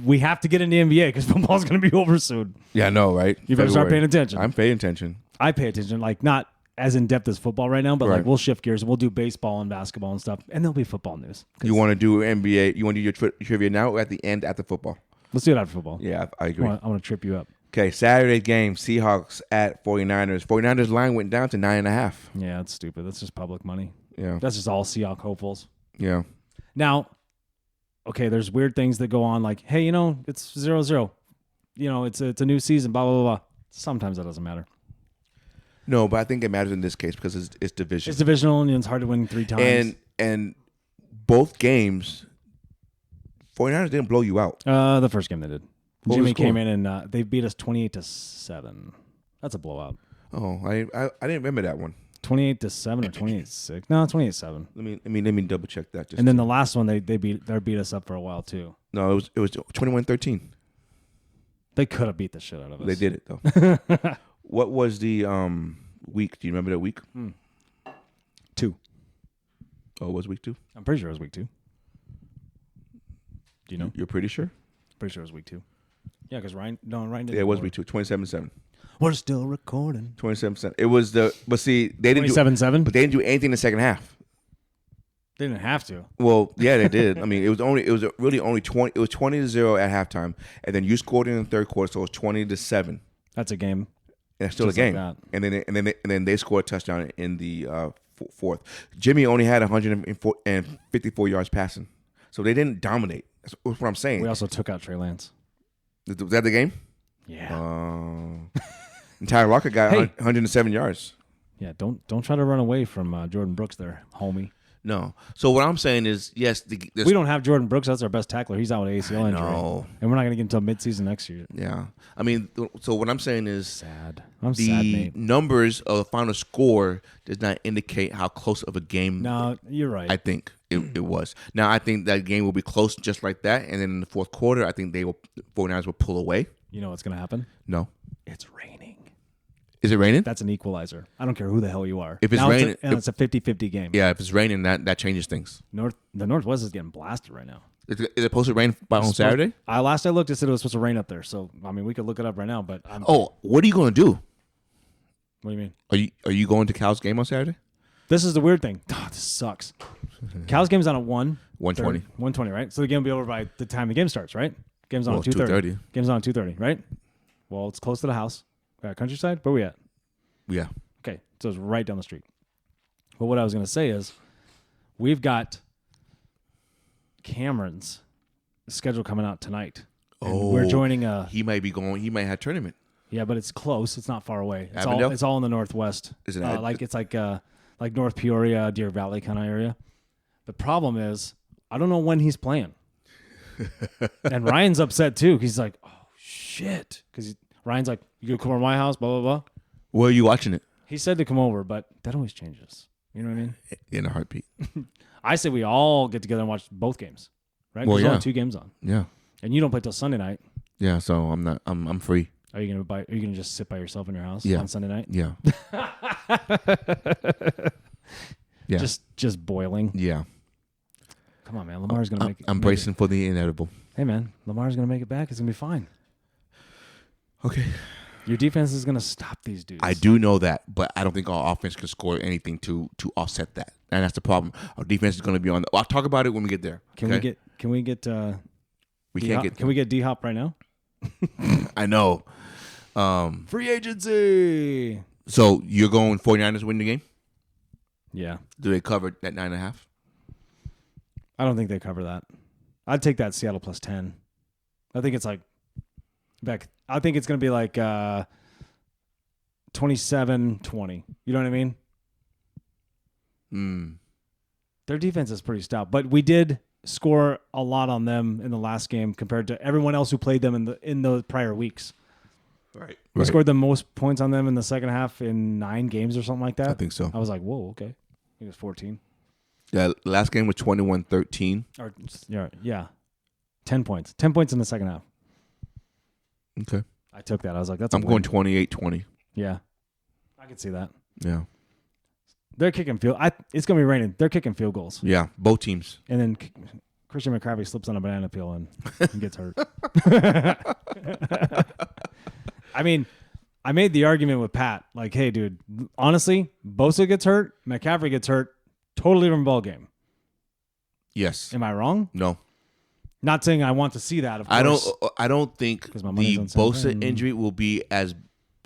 We have to get into NBA because football's going to be over soon. Yeah, I know, right? You better start February. paying attention. I'm paying attention. I pay attention, like not as in depth as football right now, but like Right. we'll shift gears. We'll do baseball and basketball and stuff, and there'll be football news. You want to do NBA? You want to do your trivia now or at the end after football? Let's do it after football. Yeah, I agree. I want to trip you up. Okay, Saturday game, Seahawks at 49ers. 49ers line went down to 9.5. Yeah, that's stupid. That's just public money. Yeah, That's just all Seahawks hopefuls. yeah. Now, okay, there's weird things that go on, like, hey, it's 0-0. It's a new season, blah, blah, blah, blah. Sometimes that doesn't matter. No, but I think it matters in this case because it's division. It's divisional, and it's hard to win 3 times. And both games, 49ers didn't blow you out. The first game they did. What was Jimmy the score? came in and they beat us 28-7. That's a blowout. Oh, I didn't remember that one. 28-7 or 28-6. No, 28-7. Let me double check that. Just And then the last one they beat us up for a while too. no, it was 21-13. They could have beat the shit out of us. They did it though. What was the week? Do you remember that week? 2. Oh, it was week 2. I'm pretty sure it was week 2. Do you know? You're pretty sure? Pretty sure it was week 2. Yeah, because Ryan didn't. Yeah, it was record. week 2, 27-7. We're still recording. 27-7. It was but see, they didn't do 27-7. but they didn't do anything in the second half. They didn't have to. Well, yeah, they did. I mean, it was really only 20. It was 20-0 at halftime, and then you scored in the third quarter, so it was 20-7. That's a game. And it's still Just a like game. that. And then they scored a touchdown in the fourth. Jimmy only had 154 yards passing, so they didn't dominate. That's what I'm saying. We also took out Trey Lance. Was that the game? Yeah. And Tyler Lockett got Hey. 107 yards. Yeah. Don't try to run away from Jordan Brooks there, homie. No. So what I'm saying is, yes, We don't have Jordan Brooks. That's our best tackler. He's out with ACL injury. know. And we're not going to get until midseason next year. Yeah. I mean, so what I'm saying is, Sad. I'm sad, the mate. numbers of the final score does not indicate how close of a game No, you're right. I think it was. Now, I think that game will be close just like that. And then in the fourth quarter, I think 49ers will pull away. You know what's going to happen? No. It's raining. Is it raining? That's an equalizer. I don't care who the hell you are. If it's now raining- it's a 50-50 game. Yeah, if it's raining, that changes things. The Northwest is getting blasted right now. Is it supposed to rain on Saturday? Last I looked, it said it was supposed to rain up there. So, I mean, we could look it up right now, but Oh, what are you going to do? what do you mean? Are you going to Cal's game on Saturday? This is the weird thing. Oh, this sucks. Cal's game's on at 1. 1:20. 1:20, right? So the game will be over by the time the game starts, right? Game's on Well, at 2:30. 2:30. Game's on at 2:30, right? Well, it's close to the house. Countryside? Where we at? Yeah. Okay, so it's right down the street. But what I was going to say is we've got Cameron's schedule coming out tonight. And we're joining a... He might be going. He might have tournament. Yeah, but it's close. It's not far away. Avondale? It's all in the Northwest. Is it like North Peoria, Deer Valley kind of area. The problem is I don't know when he's playing. And Ryan's upset too. He's like, oh, shit. Because Ryan's like, you gonna come over to my house, blah, blah, blah. Where are you watching it? He said to come over, but that always changes. You know what I mean? In a heartbeat. I say we all get together and watch both games, right? Well, There's yeah. only 2 games on. Yeah. And you don't play till Sunday night. Yeah. So I'm free. Are you gonna just sit by yourself in your house Yeah. on Sunday night? Yeah. Yeah. Just boiling. Yeah. Come on, man. Lamar's gonna make it. I'm bracing for the inevitable. Hey, man. Lamar's gonna make it back. It's gonna be fine. Okay. Your defense is gonna stop these dudes. I do know that, but I don't think our offense can score anything to offset that, and that's the problem. Our defense is going to be on. I'll talk about it when we get there. Can okay? we get? We can't get. Can we get D Hop right now? I know. Free agency. So you're going 49ers to win the game? Yeah, Do they cover that 9.5? I don't think they cover that. I'd take that Seattle plus 10. I think it's like back. I think it's gonna be like 27-20. You know what I mean? Their defense is pretty stout, but we did score a lot on them in the last game compared to everyone else who played them in the prior weeks. Right. We scored the most points on them in the second half in 9 games or something like that. I think so. I was like, whoa, okay. I think it was 14. Yeah. Last game was 21-13. Or yeah. 10 points. 10 points in the second half. Okay. I took that. I was like, that's I'm a win. going 28-20. Yeah. I could see that. Yeah. They're kicking it's going to be raining. They're kicking field goals. Yeah. Both teams. And then Christian McCarty slips on a banana peel and gets hurt. I mean, I made the argument with Pat, like, hey, dude, honestly, Bosa gets hurt, McCaffrey gets hurt, totally different ball game. Yes. Am I wrong? No. Not saying I want to see that, of course. I don't think 'Cause my the money's on San Bosa Fran. injury will be as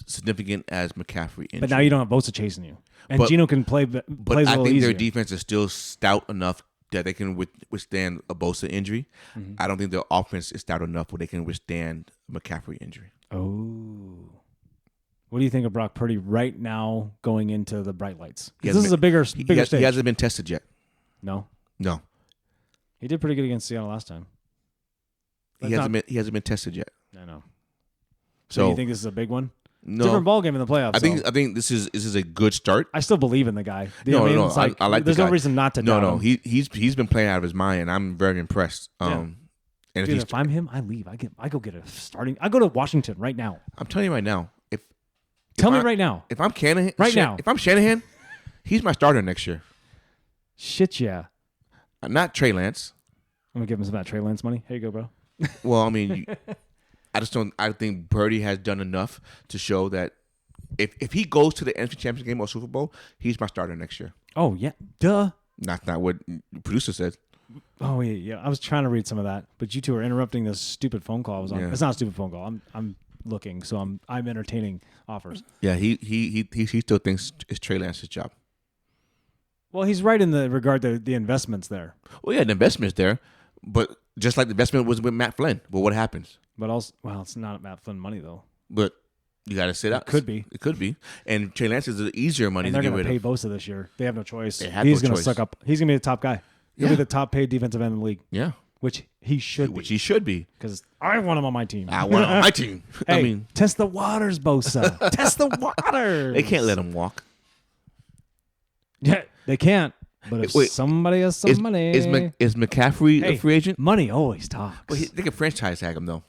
significant as McCaffrey injury. But now you don't have Bosa chasing you. And But- Gino can plays But a I little think easier. their defense is still stout enough that they can withstand a Bosa injury. Mm-hmm. I don't think their offense is stout enough where they can withstand a McCaffrey injury. Oh. What do you think of Brock Purdy right now going into the bright lights? He 'Cause hasn't this is a bigger He stage. hasn't been tested yet. No. No. He did pretty good against Seattle last time. He hasn't been tested yet. I know. So So you think this is a big one? no. Different ball game in the playoffs. I think this is a good start. I still believe in the guy. You know No, what I mean? no, It's like, I like the there's no guy. reason not to No, doubt no. him. He's been playing out of his mind, and I'm very impressed. Yeah. And if Dude, he's, if I'm him, I leave. I go get a starting. I go to Washington right now. I'm telling you right now, Tell me I- right now. if I'm Shanahan, Right now. if I'm Shanahan, he's my starter next year. Shit, yeah. Not Trey Lance. I'm gonna give him some of that Trey Lance money. Here you go, bro. Well, I mean, I just don't. I think Birdie has done enough to show that if he goes to the NFC Championship game or Super Bowl, he's my starter next year. Oh yeah, duh. Not what the producer said. Oh yeah. I was trying to read some of that, but you two are interrupting this stupid phone call I was on. Yeah. It's not a stupid phone call. I'm looking, so I'm entertaining offers. Yeah, he still thinks it's Trey Lance's job. Well, he's right in the regard to the investments there, Well, yeah, the investment's there, but just like the investment was with Matt Flynn. But what happens? but also, well, it's not Matt Flynn money though. But you got to sit out. Could be. It could be. And Trey Lance is the easier money And to they're get going to rid pay of. Bosa this year. They have no choice. They had He's no going to choice. suck up. He's going to be the top guy. He'll Yeah. be the top paid defensive end in the league, Yeah, which he should which be. he should be. Because I want him on my team. I want him on my team. Hey, I mean, test the waters, Bosa. Test the waters. they can't let him walk. Yeah, they can't. But if Wait, somebody has some money, Is McCaffrey Hey, a free agent? money always talks. Well, they can franchise tag him though.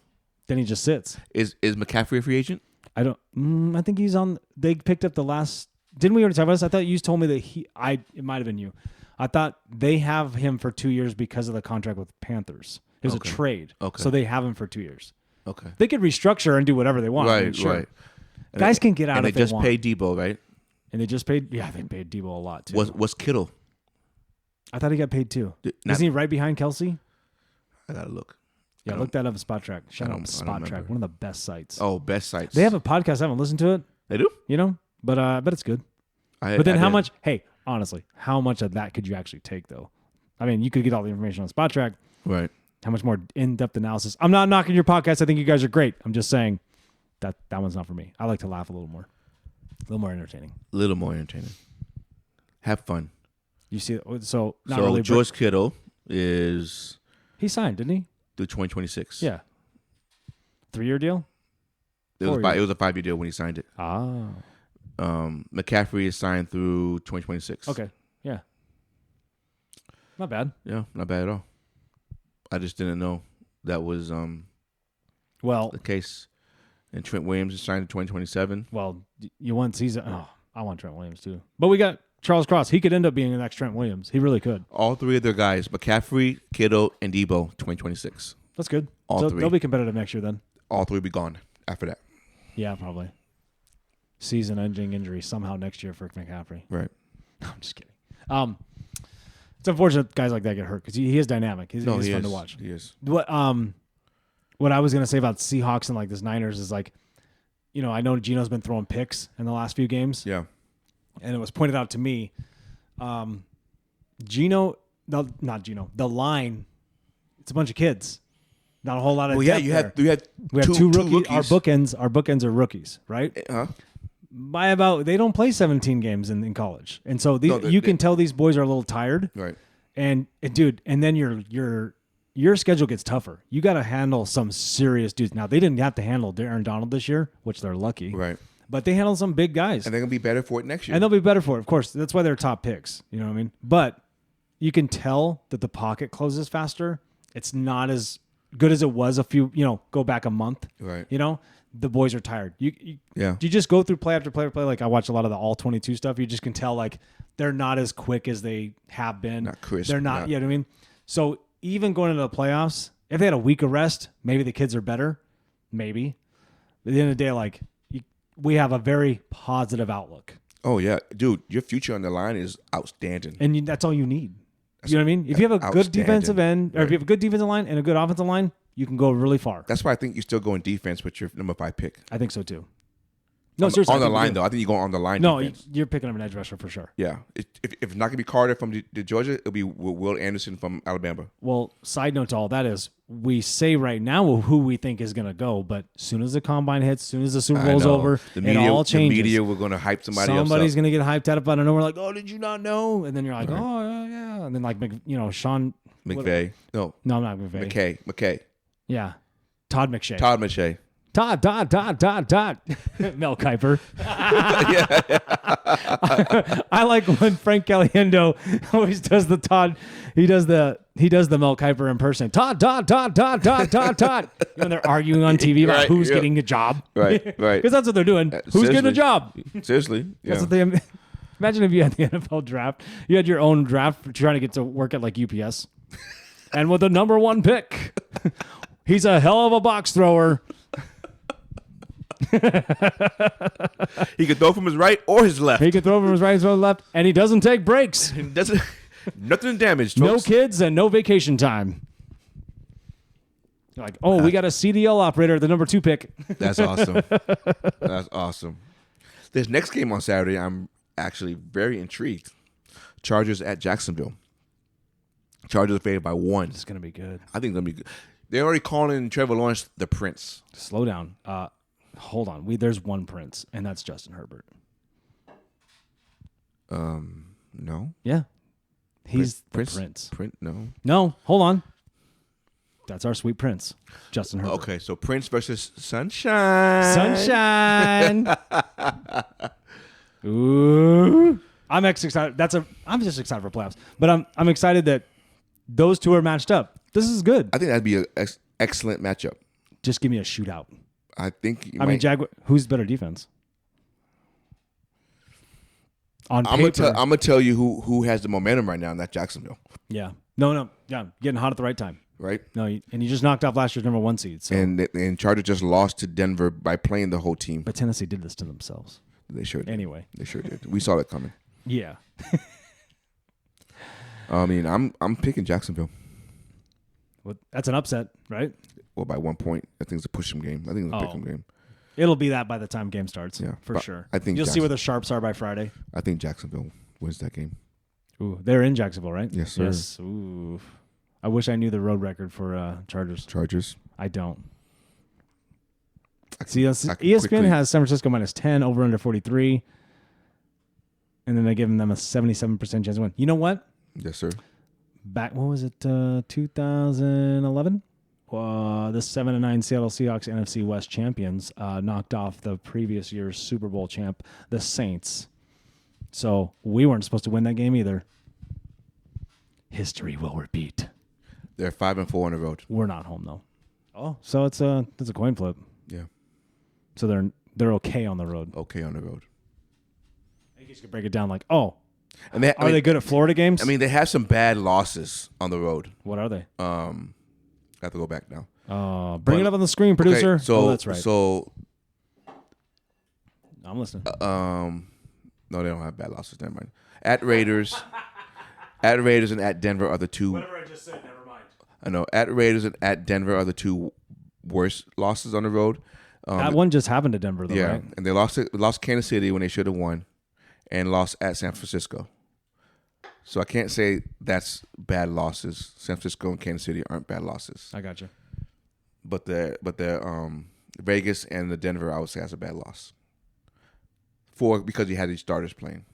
Then he just sits. Is McCaffrey a free agent? I don't. I think he's on. They picked up the last. Didn't we already talk about this? I thought you told me that it might have been you. I thought they have him for 2 years because of the contract with Panthers. It was Okay. a trade. Okay. So they have him for 2 years. Okay. They could restructure and do whatever they want. I mean, Right, sure. right. And Guys can get out and if they just want. paid Debo, right? And they just paid. Yeah, they paid Debo a lot too. What's Kittle? I thought he got paid too. Not- Isn't he right behind Kelsey? I gotta look. Yeah, look that up at Spot Track. Shout I out don't- to I Spot don't Track, remember. one of the best sites. Oh, best sites. They have a podcast. I haven't listened to it. They do. You know, but I bet it's good. But then I how didn't. much? Hey, honestly, how much of that could you actually take though? I mean, you could get all the information on Spot Track. Right. How much more in-depth analysis? I'm not knocking your podcast. I think you guys are great. I'm just saying that one's not for me. I like to laugh a little more entertaining. A little more entertaining. Have fun. You see, so not So really. George Kittle is He signed, didn't he? through 2026. Yeah. 3-year deal. It was 4 it years. was a 5-year deal when he signed it. Ah. McCaffrey is signed through 2026. Okay. Yeah. Not bad. Yeah, not bad at all. I just didn't know that was Well, the case. And Trent Williams is signed in 2027. you want season. Oh, I want Trent Williams too. But we got Charles Cross. He could end up being the next Trent Williams. He really could. All three of their guys, McCaffrey, Kittle, and Debo, 2026. That's good. All So three. They'll be competitive next year then. All three will be gone after that. Yeah, probably. Season-ending injury somehow next year for McCaffrey. Right. No, I'm just kidding. It's unfortunate guys like that get hurt because he is dynamic. He's fun to watch. He is. What I was gonna say about Seahawks and like this Niners is like, you know, I know Geno's been throwing picks in the last few games, Yeah. and it was pointed out to me, Geno, no, not Geno, the line, it's a bunch of kids, not a whole lot of. Well, yeah, depth you there. had We have two rookies. Our bookends are rookies, right? Huh? By about they don't play 17 games in college, and so No, you can tell these boys are a little tired. Right. And dude, and then your schedule gets tougher. You got to handle some serious dudes. Now they didn't have to handle Aaron Donald this year, which they're lucky. Right. But they handled some big guys, And they're going to be better for it next year. and they'll be better for it. Of course, that's why they're top picks. You know what I mean? But you can tell that the pocket closes faster. It's not as good as it was go back a month. Right. You know, the boys are tired. You just go through play after play after play. Like I watch a lot of the all 22 stuff. You just can tell like they're not as quick as they have been. Not crisp, They're not. not- You know what I mean? So even going into the playoffs, if they had a week of rest, maybe the kids are better. Maybe. But at the end of the day, like we have a very positive outlook, Oh, yeah. Dude, your future on the line is outstanding. and that's all you need. You know what I mean? If you have a good outstanding. defensive end, or if Right. you have a good defensive line and a good offensive line, you can go really far. That's why I think you're still going defense with your number 5 pick. I think so too. No, seriously. On I the think we line, do. though. I think you're going on the line No, defense. you're picking up an edge rusher for sure. Yeah. If it's not going to be Carter from the Georgia, it'll be Will Anderson from Alabama. Well, side note to all that is we say right now who we think is going to go, but as soon as the combine hits, as soon as the Super I Bowl's know. over, The media, it all changes. The media, we're going to hype somebody Somebody's else going to get hyped out of nowhere, like, oh, did you not know? And then you're like, oh, yeah. And then like, Sean. up. McVay. No. No, I'm not McVay. McKay. Yeah. Todd McShay. Todd McShay. Todd. Mel Kiper. I like when Frank Caliendo always does the Todd. He does the Mel Kiper impersonation. Todd. When they're arguing on TV about Right, who's yeah. getting a job. Right. Because that's what they're doing. Who's getting a seriously. job? Seriously. Yeah. That's what they. Imagine if you had the NFL draft. You had your own draft trying to get to work at like UPS, and with the number 1 pick. He's a hell of a box thrower. He could throw from his right or his left. He can throw from his right to his left, and he doesn't take breaks. He doesn't nothing damaged. No Folks. kids and no vacation time. Like, oh, we got a CDL operator at the number 2 pick. That's awesome. That's awesome. This next game on Saturday, I'm actually very intrigued. Chargers at Jacksonville. Chargers are favored by 1. It's gonna be good. I think it's gonna be good. They're already calling Trevor Lawrence the Prince. Slow down. Hold on. There's one Prince, and that's Justin Herbert. No. Yeah, he's the Prince. Prince. No. No, hold on. That's our sweet Prince, Justin Herbert. Okay, so Prince versus Sunshine. Sunshine. Ooh, I'm excited. I'm just excited for playoffs, but I'm excited that those two are matched up. This is good. I think that'd be an excellent matchup. Just give me a shootout. I think. Who's better defense? On I'm paper, gonna tell you who has the momentum right now, and that's Jacksonville. yeah. No, yeah, getting hot at the right time. Right. No, and you just knocked off last year's number 1 seed. So. And Chargers just lost to Denver by playing the whole team. But Tennessee did this to themselves. They sure did. Anyway. They sure did. We saw that coming. Yeah. I mean, I'm picking Jacksonville. Well, that's an upset, right? Well, by 1 point. I think it's a push 'em game. I think it's a pick 'em game. It'll be that by the time game starts. Yeah, for but sure. I think you'll see where the sharps are by Friday. I think Jacksonville wins that game. Ooh, they're in Jacksonville, right? Yes, sir. Yes. Ooh. I wish I knew the road record for Chargers. Chargers. I don't. I can- See, I can ESPN quickly- has San Francisco -10 over under 43, and then they give them a 77% chance to win. You know what? Yes, sir. Back, what was it? 2011. The 7-9 Seattle Seahawks NFC West champions knocked off the previous year's Super Bowl champ, the Saints. So we weren't supposed to win that game either. History will repeat. They're 5-4 on the road. We're not home though. Oh, so it's a coin flip. Yeah. So they're okay on the road. Okay on the road. I guess you could break it down like, oh, And they, are they good at Florida games? I mean, they have some bad losses on the road. what are they? I have to go back now. Bring it up on the screen, producer. Okay, so that's right. So I'm listening. no, they don't have bad losses. Never mind. At Raiders and at Denver are the two. Whatever I just said, never mind. I know. At Raiders and at Denver are the two worst losses on the road. That one just happened to Denver, though, Yeah, right? and they lost Kansas City when they should have won, and lost at San Francisco. So I can't say that's bad losses. San Francisco and Kansas City aren't bad losses, I got you. but the Vegas and the Denver I would say has a bad loss. Because you had these starters playing,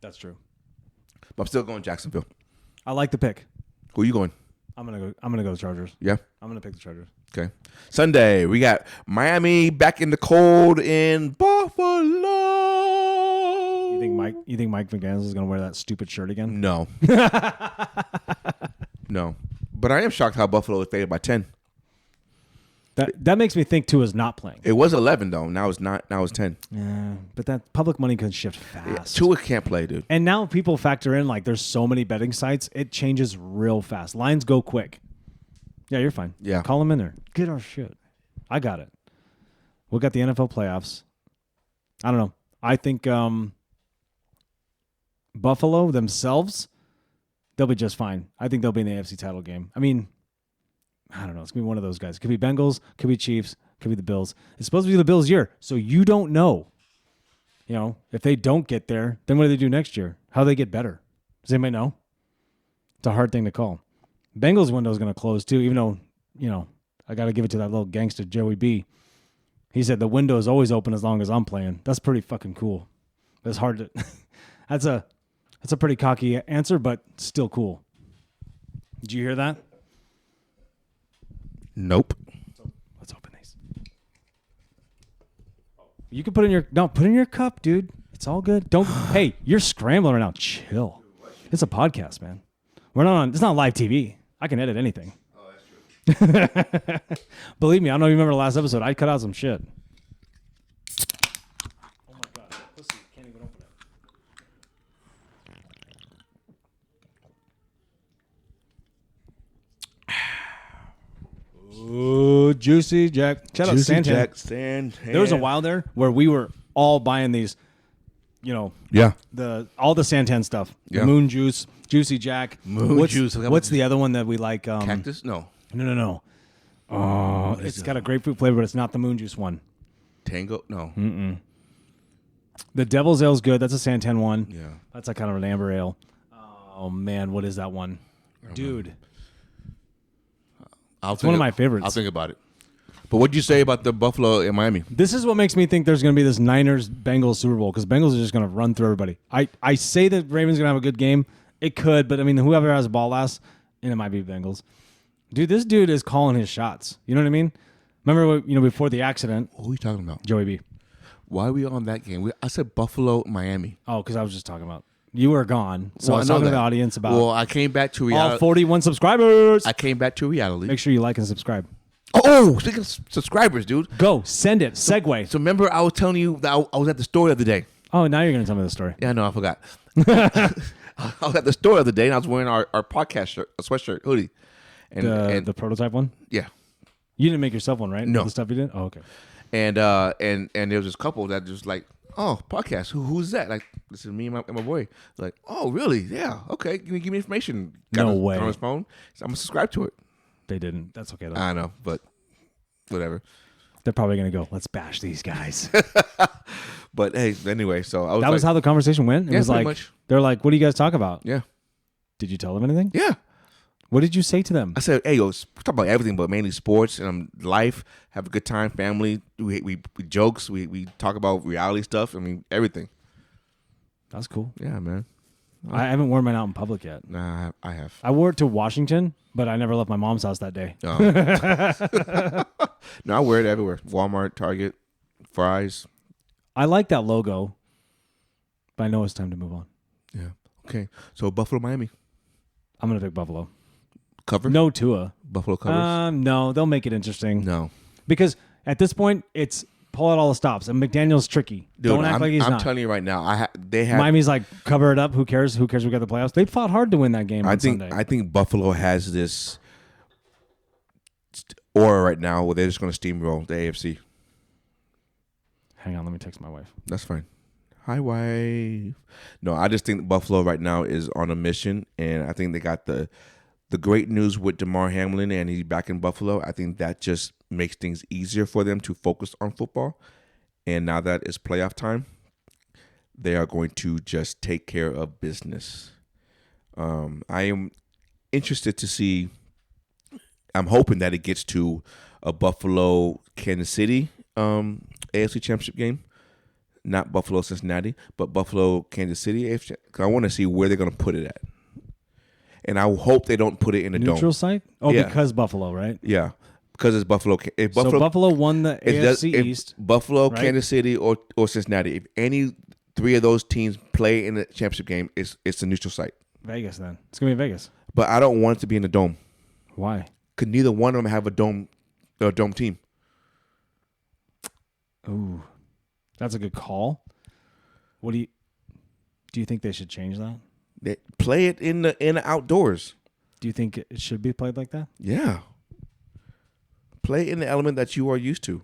That's true. but I'm still going Jacksonville. I like the pick. Who are you going? I'm gonna go Chargers. Yeah. I'm gonna pick the Chargers. Okay. Sunday we got Miami back in the cold in Buffalo. You think Mike McDaniels is gonna wear that stupid shirt again? No. No. But I am shocked how Buffalo is favored by 10. That makes me think Tua is not playing. It was 11 though. Now it's not. Now it's 10. Yeah, but that public money can shift fast. Tua can't play, dude. And now people factor in like there's so many betting sites, it changes real fast. Lines go quick. Yeah, you're fine. Yeah. Call them in there. Get our shit. I got it. We got the NFL playoffs. I don't know. I think Buffalo themselves, they'll be just fine. I think they'll be in the AFC title game. I mean, I don't know. It's going to be one of those guys. It could be Bengals, could be Chiefs, could be the Bills. It's supposed to be the Bills' year, so you don't know. You know, if they don't get there, then what do they do next year? How do they get better? Does anybody know? It's a hard thing to call. Bengals window is going to close too, even though, you know, I got to give it to that little gangster Joey B. He said the window is always open as long as I'm playing. That's pretty fucking cool. That's hard to. That's a pretty cocky answer, but still cool. Did you hear that? Nope. Let's open these. You can put in your cup, dude. It's all good. Don't. Hey, you're scrambling right now. Chill. It's a podcast, man. We're not on. It's not live TV. I can edit anything. Oh, that's true. Believe me, I don't know if you remember the last episode. I cut out some shit. Oh my god, pussy can't even open it. Ooh, Juicy Jack. Shout out Juicy Santan. Jack Santan. There was a while there where we were all buying these, you know, Yeah. all the Santan stuff. Yeah. The Moon Juice, Juicy Jack. Moon Juice. What's the other one that we like? Cactus? No. No. Oh, it's got a grapefruit flavor, but it's not the Moon Juice one. Tango? No. The Devil's Ale's good. That's a Santan one. Yeah. That's a kind of an amber ale. Oh man, what is that one? Dude, It's one of my favorites. I'll think about it. But what'd you say about the Buffalo in Miami? this is what makes me think there's going to be this Niners-Bengals Super Bowl because Bengals are just going to run through everybody. I say that Ravens going to have a good game. It could, but I mean, whoever has the ball last, and it might be Bengals. Dude, this dude is calling his shots. You know what I mean? Remember, before the accident, What are you talking about? Joey B. Why are we on that game? I said Buffalo, Miami. Oh, because I was just talking about you were gone, so Well, I was know talking to that. the audience about Well, I came back to all reality. 41 subscribers. I came back to reality. Make sure you like and subscribe. Oh, speaking of subscribers, dude. Go send it. Segue. So remember, I was telling you that I was at the store the other day. Oh, now you're going to tell me the story. Yeah, no, I forgot. I was at the store the other day, and I was wearing our podcast shirt, a sweatshirt, hoodie. And The prototype one. yeah. You didn't make yourself one, right? No. The stuff you did. Oh, okay. And there was this couple that just like, oh, podcast. Who's that? Like, this is me and my boy. Like, oh, really? Yeah. Okay. Give me information. No his, way. On his phone. So I'm gonna subscribe to it. They didn't. That's okay though. I know, but whatever. They're probably going to go, let's bash these guys. But hey, anyway, so I was That was how the conversation went. It Yeah, was pretty like much. they're like, "What do you guys talk about?" yeah, Did you tell them anything? yeah. What did you say to them? I said, hey, yo, we talk about everything, but mainly sports and life. Have a good time, family. We jokes. We talk about reality stuff. I mean, everything. That's cool. Yeah, man. I haven't worn mine out in public yet. Nah, I have. I wore it to Washington, but I never left my mom's house that day. No, I wear it everywhere. Walmart, Target, Fry's. I like that logo, but I know it's time to move on. Yeah. Okay. So Buffalo, Miami. I'm gonna pick Buffalo. Cover? No Tua. Buffalo covers? No, they'll make it interesting. No. Because at this point, it's pull out all the stops, and McDaniel's tricky. Dude, Don't act like he's I'm not. telling you right now, they have. Miami's like, cover it up. Who cares? Who cares? We got the playoffs. They fought hard to win that game on Sunday. I think Buffalo has this aura right now where they're just going to steamroll the AFC. Hang on, let me text my wife. That's fine. Hi, wife. No, I just think Buffalo right now is on a mission, and I think they got the great news with DeMar Hamlin, and he's back in Buffalo. I think that just makes things easier for them to focus on football. And now that it's playoff time, they are going to just take care of business. I am interested to see. I'm hoping that it gets to a Buffalo Kansas City AFC Championship game. Not Buffalo Cincinnati, but Buffalo Kansas City AFC. 'Cause I want to see where they're going to put it at. And I hope they don't put it in a Neutral dome. site? Oh, Yeah. because Buffalo, right? Yeah, because it's Buffalo. If So Buffalo won the if does- AFC if East. Buffalo, right? Kansas City, or Cincinnati. If any three of those teams play in the championship game, it's a neutral site. Vegas, then. It's going to be Vegas. But I don't want it to be in a dome. Why? Because neither one of them have a dome team. Ooh. That's a good call. What do you think they should change that? They play it in the outdoors. Do you think it should be played like that? Yeah. Play in the element that you are used to.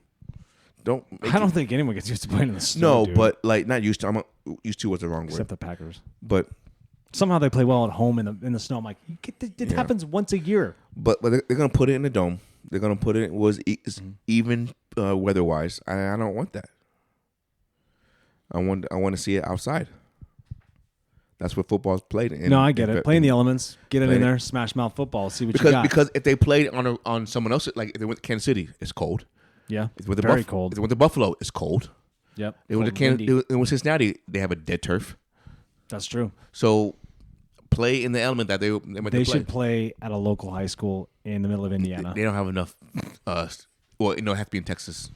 Don't. I don't think anyone gets used to playing in the snow. No, dude. but like not used to. Used to was the wrong Except word. the Packers. But Somehow they play well at home in the snow. I'm like, it happens once a year. But they're gonna put it in the dome. They're gonna put it even weather wise. I don't want that. I want to see it outside. That's where football's played. No, I get it. Play in the elements. Get it Play in it. there. Smash mouth football. See what you got. Because if they played on someone else, like if they went to Kansas City, it's cold. Yeah. If they went to Very cold. If they went to Buffalo, it's cold. Yep. It went to Cold and windy. it was Cincinnati. They have a dead turf. That's true. So play in the element that they went to They play. should play at a local high school in the middle of Indiana. They don't have enough. Well, it have to be in Texas.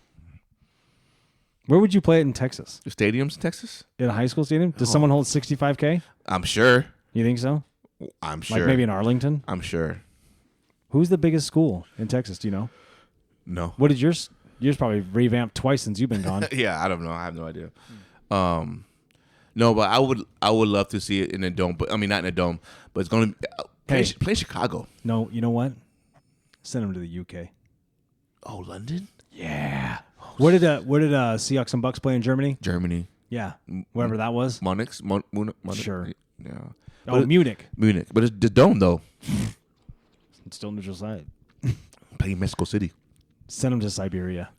Where would you play it in Texas? The stadiums in Texas. In a high school stadium? Oh. Does someone hold 65K? I'm sure. You think so? I'm sure. Like maybe in Arlington? I'm sure. Who's the biggest school in Texas? Do you know? No. What did yours probably revamped twice since you've been gone? Yeah, I don't know. I have no idea. No, but I would love to see it in a dome. But I mean, not in a dome. But it's going to play Chicago. No, you know what? Send them to the UK. Oh, London, Yeah. Where did Seahawks and Bucks play in Germany? Germany, Yeah, wherever that was. Munich. Sure. Yeah. Oh, Munich. Munich, but it's the dome though. It's still neutral side. Playing Mexico City. Send them to Siberia.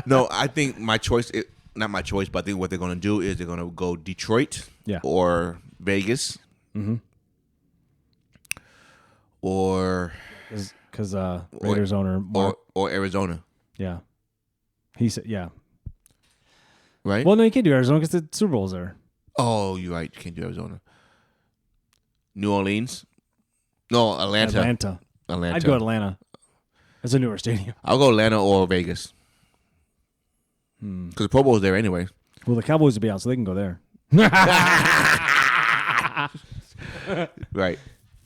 No, I think my choice. Not my choice, but I think what they're going to do is they're going to go Detroit, Yeah. or Vegas, or Because Raiders owner Mark, or Arizona, yeah, he said yeah. right? Well, no, you can't do Arizona because the Super Bowl's there. Oh, you're right. You can't do Arizona. New Orleans? No, Atlanta. Atlanta. I'd go Atlanta. It's a newer stadium. I'll go Atlanta or Vegas. Because the Pro Bowl's there anyway. Well, the Cowboys will be out, so they can go there. Right.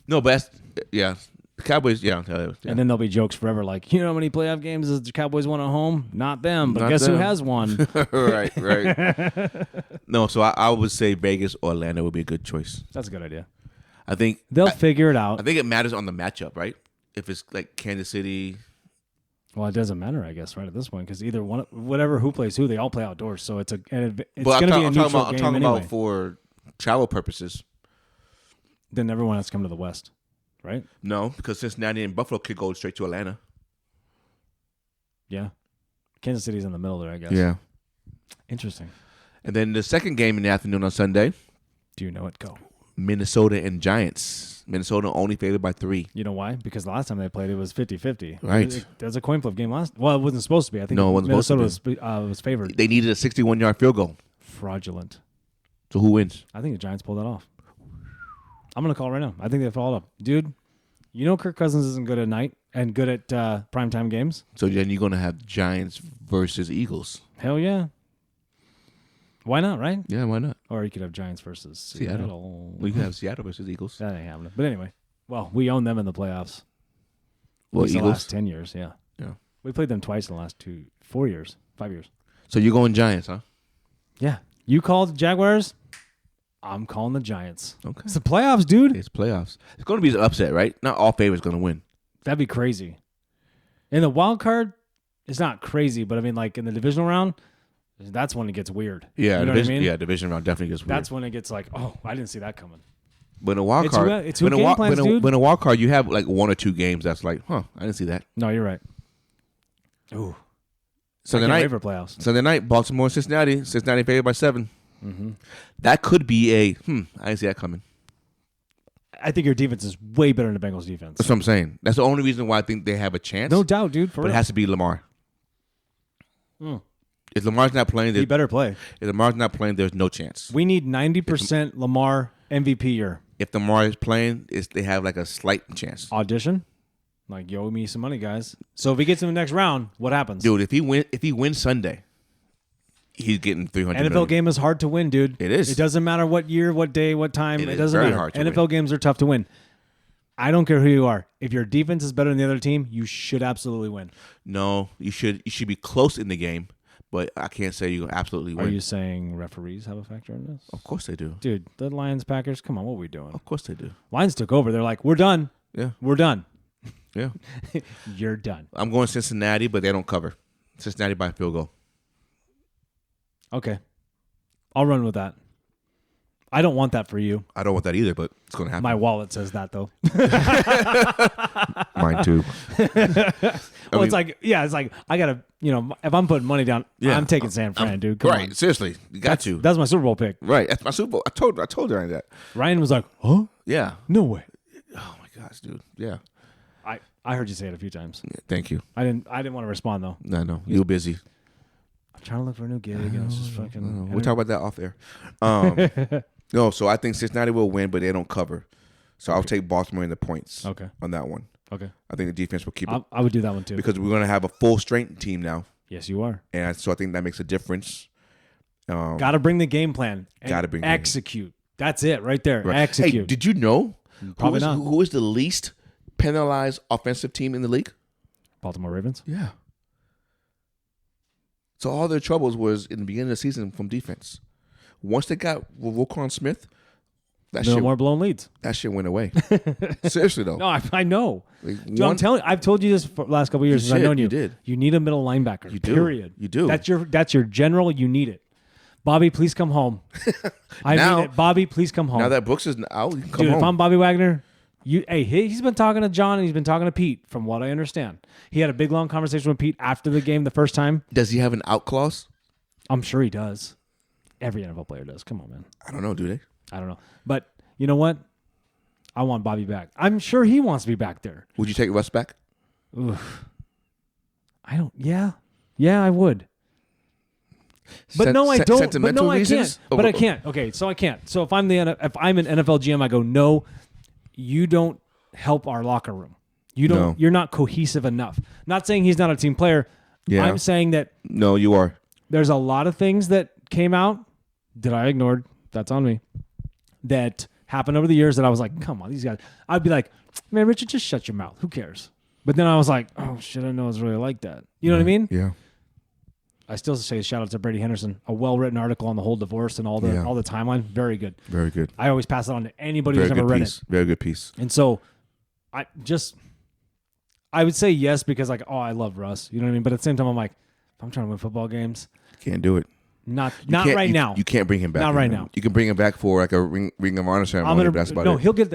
No, but that's, yeah. The Cowboys, yeah. And then there'll be jokes forever like, you know how many playoff games has the Cowboys won at home? Not them, but Not guess them. who has one? right. No, so I would say Vegas or Atlanta would be a good choice. That's a good idea. I think They'll figure it out. I think it matters on the matchup, right? If it's like Kansas City. Well, it doesn't matter, I guess, right at this point, because either one, whatever who plays who, they all play outdoors. So it's going to be a I'm neutral talking game anyway. about for travel purposes. Then everyone has to come to the West, right? No, because Cincinnati and Buffalo could go straight to Atlanta. Yeah. Kansas City's in the middle there, I guess. Yeah. Interesting. And then the second game in the afternoon on Sunday, Do you know it? Go. Minnesota and Giants. Minnesota only favored by 3. You know why? Because the last time they played, it was 50-50. Right. There's a coin flip game last. Well, it wasn't supposed to be. I think No, it wasn't Minnesota supposed was favored. They needed a 61-yard field goal. Fraudulent. So who wins? I think the Giants pulled that off. I'm going to call right now. I think they followed up. Dude, you know Kirk Cousins isn't good at night and good at primetime games? So then you're going to have Giants versus Eagles. Hell yeah. Why not, right? Yeah, why not? Or you could have Giants versus Seattle. Seattle. We could have Seattle versus Eagles. That ain't happening. But anyway, well, we own them in the playoffs. Well, At least the Eagles? last 10 years, yeah. Yeah. We played them twice in the last 5 years. So you're going Giants, huh? Yeah. You called the Jaguars. I'm calling the Giants. Okay. It's the playoffs, dude. It's playoffs. It's going to be an upset, right? Not all favorites going to win. That'd be crazy. In the wild card, it's not crazy, but I mean, like in the divisional round, that's when it gets weird. Yeah, you know division, what I mean? yeah, division round definitely gets weird. That's when it gets like, oh, I didn't see that coming. But in a wild It's card, who- it's who game plans, dude. But in a wild card, you have like 1 or 2 games that's like, I didn't see that. No, you're right. Ooh. Sunday I can't night, wait for playoffs. Sunday night, Baltimore, Cincinnati. Cincinnati favored by 7. Mm-hmm. That could be I didn't see that coming. I think your defense is way better than the Bengals defense. That's what I'm saying. That's the only reason why I think they have a chance. No doubt, dude. For but it real. has to be Lamar. Mm. If Lamar's not playing, He better play. if Lamar's not playing, there's no chance. We need 90% Lamar MVP year. If Lamar is playing, they have like a slight chance. Audition. Like, you owe me some money, guys. So if he gets in the next round, what happens? Dude, if he wins Sunday, he's getting $300 NFL million. game is hard to win, dude. It is. It doesn't matter what year, what day, what time. It It is doesn't very matter. hard to NFL win. games are tough to win. I don't care who you are. If your defense is better than the other team, you should absolutely win. No, you should be close in the game, but I can't say you absolutely win. Are you saying referees have a factor in this? Of course they do. Dude, the Lions, Packers, come on, what are we doing? Of course they do. Lions took over. They're like, we're done. Yeah, We're done. yeah. You're done. I'm going Cincinnati, but they don't cover. Cincinnati by field goal. Okay. I'll run with that. I don't want that for you. I don't want that either, but it's going to happen. My wallet says that, though. Mine too. Well, it's like, I got to, if I'm putting money down, Yeah. I'm taking San Fran, dude. Come right, on. seriously, you got to. That's my Super Bowl pick. Right, that's my Super Bowl. I told her that. Ryan was like, huh? Yeah. No way. Oh my gosh, dude. Yeah. I heard you say it a few times. Yeah, thank you. I didn't want to respond, though. No, you were busy. I'm trying to look for a new gig, and I was just fucking... We'll talk about that off air. No, so I think Cincinnati will win, but they don't cover. So I'll take Baltimore in the points. Okay. On that one. Okay. I think the defense will keep it I would do that one, too. because we're going to have a full strength team now, Yes, you are. and so I think that makes a difference. Got to bring the game plan. And Gotta bring the- execute. That's it right there. Right. Execute. Hey, did you know Probably not. who is the least penalized offensive team in the league? Baltimore Ravens. Yeah. So all their troubles was in the beginning of the season from defense. Once they got Roquan Smith, That No shit, more blown leads. that shit went away. Seriously though. No, I know. Like, Dude, I'm telling you, I've told you this for the last couple of years since I've known you. You did. You need a middle linebacker. You do. Period. You do. That's your general. You need it. Bobby, please come home. I Now- mean it. Bobby, please come home. Now that Brooks is out, you can come Dude, home. if I'm Bobby Wagner, he's been talking to John and he's been talking to Pete, from what I understand. He had a big long conversation with Pete after the game the first time. Does he have an out clause? I'm sure he does. Every NFL player does. Come on, man. I don't know. Do they? I don't know. But you know what? I want Bobby back. I'm sure he wants to be back there. Would you take Russ back? Oof. I don't. Yeah, I would. But no, I don't. But Sentimental no, I reasons? can't. But I can't. Okay, so I can't. So if I'm an NFL GM, I go, no, you don't help our locker room. You don't. No. You're not cohesive enough. Not saying he's not a team player. Yeah. I'm saying that No, you are. there's a lot of things that came out that I ignored. That's on me. That happened over the years that I was like, come on, these guys. I'd be like, man, Richard, just shut your mouth. Who cares? But then I was like, oh shit, I know it's really like that. You know what I mean? Yeah. I still say shout out to Brady Henderson, a well-written article on the whole divorce and all the timeline. Very good. Very good. I always pass it on to anybody Very who's never good read piece. it. Very good piece. And so I would say yes because like, oh, I love Russ. You know what I mean? But at the same time, I'm like, if I'm trying to win football games, Can't do it. not Can't- right now. You can't bring him back. Not right now. You can bring him back for like a ring of honor ceremony. But that's about it. he'll get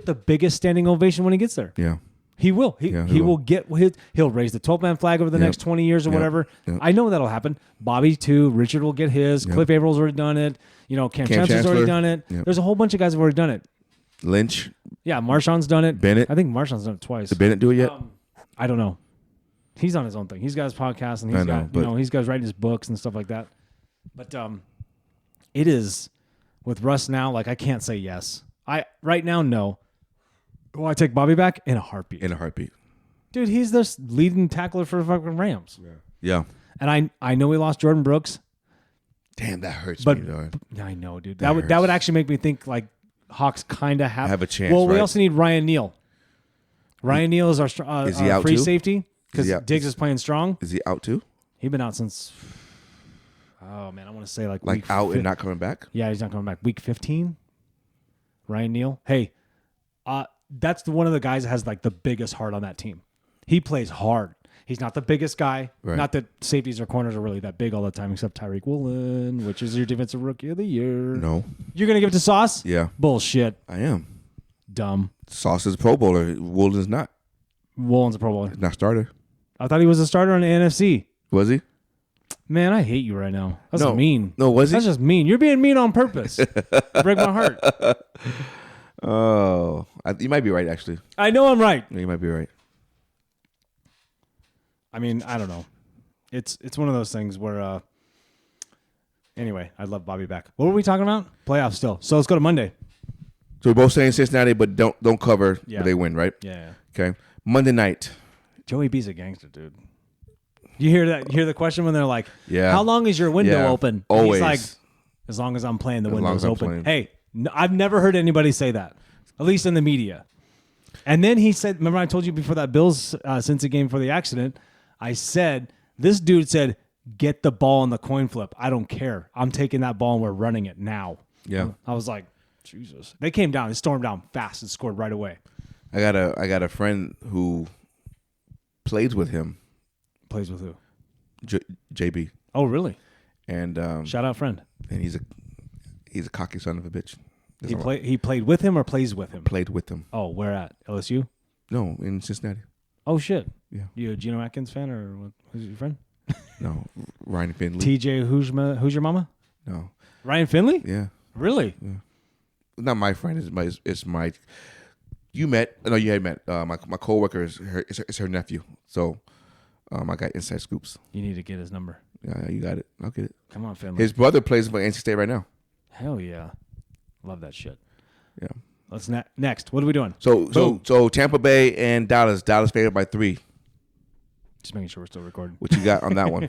the biggest standing ovation when he gets there. Yeah. He will. He will get he'll raise the 12-man flag over the Yep. next 20 years or Yep. whatever. Yep. I know that'll happen. Bobby too. Richard will get his. Yep. Cliff Avrill's already done it. You know, Cam Chancellor's already Chancellor. done it. Yep. There's a whole bunch of guys who've already done it. Lynch. Yeah, Marshawn's done it. Bennett. I think Marshawn's done it twice. Did Bennett do it yet? I don't know. He's on his own thing. He's got his podcast and I know, but- he's got writing his books and stuff like that. But it is with Russ now. Like I can't say yes. Right now no. Will I take Bobby back in a heartbeat? In a heartbeat. Dude, he's the leading tackler for the fucking Rams. Yeah. And I know we lost Jordan Brooks, Damn, that hurts but me, though. yeah, I know, dude. That That would actually make me think like Hawks kind of Have a chance, Well, we right? also need Ryan Neal. Ryan Neal is our Is he out free too? safety because Is he out? Diggs is playing strong. Is he out too? He's been out since. Oh man, I want to say like Like week out fif- and not coming back? Yeah, he's not coming back. Week 15. Ryan Neal. Hey, that's one of the guys that has like the biggest heart on that team. He plays hard. He's not the biggest guy. Right. Not that safeties or corners are really that big all the time, except Tyreek Woolen, which is your defensive rookie of the year. No. You're gonna give it to Sauce? Yeah. Bullshit. I am. Dumb. Sauce is a Pro Bowler. Woolen's not. Woolen's a Pro Bowler. Not starter. I thought he was a starter on the NFC. Was he? Man, I hate you right now. That's No. mean. No, was he? That's just mean. You're being mean on purpose. Break my heart. Oh. You might be right, actually. I know I'm right. Yeah, you might be right. I mean, I don't know. It's one of those things where anyway, I'd love Bobby back. What were we talking about? Playoffs still. So let's go to Monday. So we're both saying Cincinnati, but don't cover. Yeah. But they win, right? Yeah. Okay. Monday night. Joey B's a gangster, dude. You hear that? You hear the question when they're like, Yeah. how long is your window Yeah. open? And Always. He's like, as long as I'm playing, the As long window's as I'm open. playing. Hey, I've never heard anybody say that, at least in the media. And then he said, remember I told you before that Bills Cincy game for the accident, I said, this dude said, get the ball in the coin flip. I don't care. I'm taking that ball and we're running it now. Yeah. I was like, Jesus. They came down. They stormed down fast and scored right away. I got a friend who plays with him, Plays with who? JB, Oh, really? and Shout out, friend. and he's a cocky son of a bitch. He played with him or plays with him? Played with him. Oh, where at? LSU? No, in Cincinnati. Oh, shit. Yeah. You a Geno Atkins fan or what, who's your friend? No, Ryan Finley. TJ, who's your mama? No. Ryan Finley? Yeah. Really? Not my friend. It's my. You met? No, you had met. My coworker is her nephew. So, I got inside scoops. You need to get his number. Yeah, you got it. I'll get it. Come on, Finley. His brother plays for NC State right now. Hell yeah. Love that shit. Yeah. Let's next. What are we doing? So Tampa Bay and Dallas. Dallas favored by 3. Just making sure we're still recording. What you got on that one?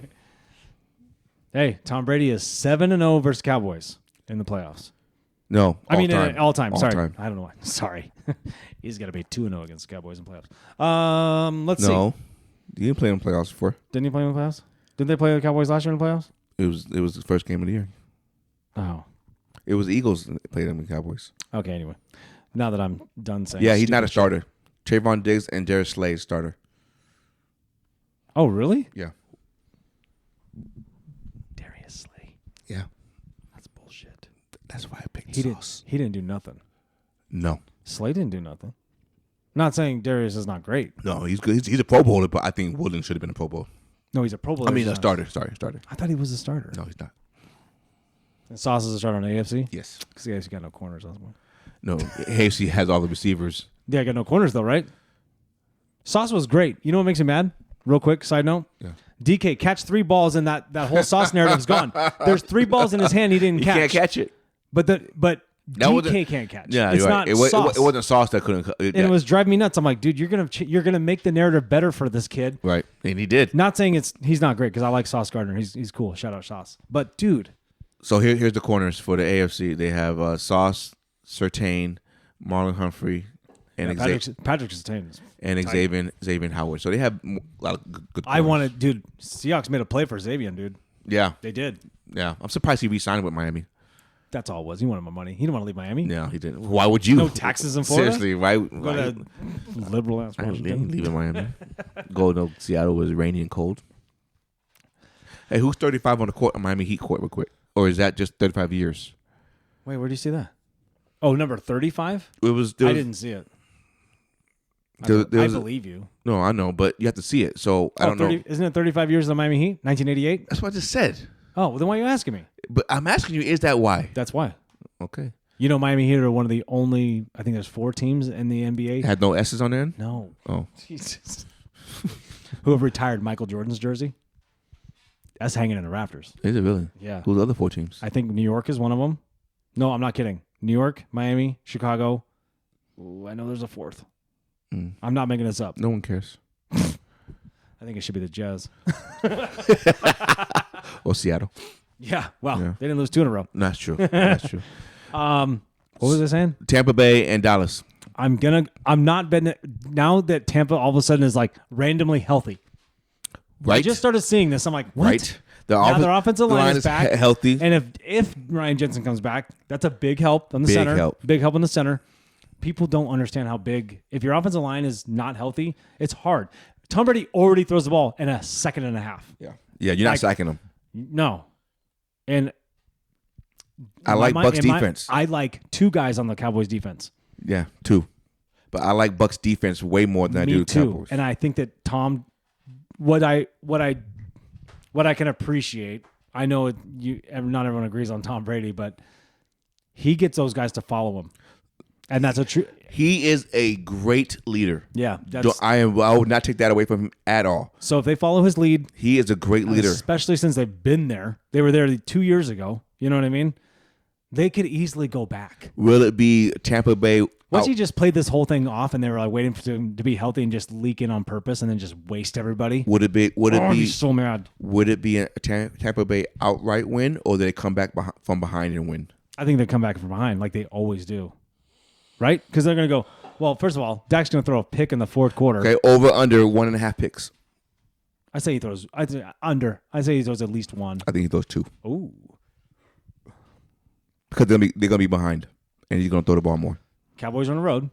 Hey, Tom Brady is 7-0 versus Cowboys in the playoffs. No, I mean, all-time. all time. Sorry. All-time. I don't know why. Sorry. He's got to be 2-0 against the Cowboys in playoffs. Let's see. No, you didn't play in the playoffs before. Didn't he play in the playoffs? Didn't they play the Cowboys last year in the playoffs? It was the first game of the year. Oh. It was Eagles that played them in Cowboys. Okay, anyway. Now that I'm done saying Yeah, he's not a stupid shit. starter. Trayvon Diggs and Darius Slay starter. Oh, really? Yeah. Darius Slay. Yeah. That's bullshit. That's why I picked He Sauce. didn't do nothing. No. Slay didn't do nothing. Not saying Darius is not great. No, he's good. He's a Pro Bowler, but I think Woolen should have been a Pro Bowl. No, he's a Pro Bowler. I mean, He's a not. starter. Sorry, starter. I thought he was a starter. No, he's not. And Sauce is a starter on AFC? Yes. Because the AFC got no corners. That's why. No, AFC has all the receivers. Yeah, I got no corners though, right? Sauce was great. You know what makes me mad? Real quick, side note. Yeah. DK catch 3 balls and that whole Sauce narrative's gone. There's 3 balls in his hand he didn't He catch. can't catch it. But That wasn't- DK can't catch. Yeah, it's you're not right. Sauce. It wasn't Sauce that couldn't. And it was driving me nuts. I'm like, dude, you're gonna make the narrative better for this kid. right, and he did. Not saying he's not great because I like Sauce Gardner. He's cool. Shout out Sauce. But dude, So here's the corners for the AFC. They have Sauce, Surtain, Marlon Humphrey, and Patrick Surtain is and Xavier Howard. So they have a lot of good. I corners. wanted, dude. Seahawks made a play for Xavier, dude. Yeah, They did. yeah. I'm surprised he re-signed with Miami. That's all it was. He wanted my money. He didn't want to leave Miami. Yeah, he didn't. Why would you? No taxes in Florida? Seriously, why? Go to liberal ass I ain't Washington. leaving Miami. Go to Seattle was rainy and cold. Hey, who's 35 on the court? Miami Heat court, real quick, or is that just 35 years? Wait, where do you see that? Oh, number 35? It was. I didn't see it. There I was- believe you. No, I know, but you have to see it. So I don't know. Isn't it 35 years of the Miami Heat? 1988? That's what I just said. Oh, well, then why are you asking me? But I'm asking you, is that why? That's why. Okay. You know, Miami Heat are one of the only, I think there's 4 teams in the NBA. Had no S's on there? No. Oh. Jesus. Who have retired Michael Jordan's jersey? That's hanging in the rafters. Is it really? Yeah. Who's the other 4 teams? I think New York is one of them. No, I'm not kidding. New York, Miami, Chicago. Ooh, I know there's a 4th. Mm. I'm not making this up. No one cares. I think it should be the Jazz. Or Seattle. Yeah. Wow. Yeah. They didn't lose 2 in a row. That's true. That's true. What was I saying? Tampa Bay and Dallas. I'm not betting it now that Tampa all of a sudden is like randomly healthy. I Right? just started seeing this. I'm like, what? Right. Now their offensive line is back. Healthy. And if Ryan Jensen comes back, that's a big help on the Big center. help. Big help in the center. People don't understand how big. If your offensive line is not healthy, it's hard. Tom Brady already throws the ball in a second and a half. Yeah. Yeah, you're not sacking them. No. And I like Bucks defense. I like 2 guys on the Cowboys defense. Yeah, 2. But I like Bucks defense way more than I do Me too. Cowboys. And I think that Tom, what I can appreciate. I know not everyone agrees on Tom Brady, but he gets those guys to follow him, and that's a true. He is a great leader. Yeah, I would not take that away from him at all. so if they follow his lead, He is a great leader. especially since they've been there, they were there 2 years ago. You know what I mean? They could easily go back. Will it be Tampa Bay? Once he just played this whole thing off, and they were like waiting for him to be healthy and just leak in on purpose, and then just waste everybody. Would it be? I'd be so mad. Would it be a Tampa Bay outright win, or did they come back from behind and win? I think they come back from behind like they always do, right? Because they're going to go. Well, first of all, Dak's going to throw a pick in the 4th quarter. Okay, over under 1.5 picks. I say he throws under. I say he throws at least 1. I think he throws 2 Ooh. because they're gonna be behind, and he's gonna throw the ball more Cowboys on the road.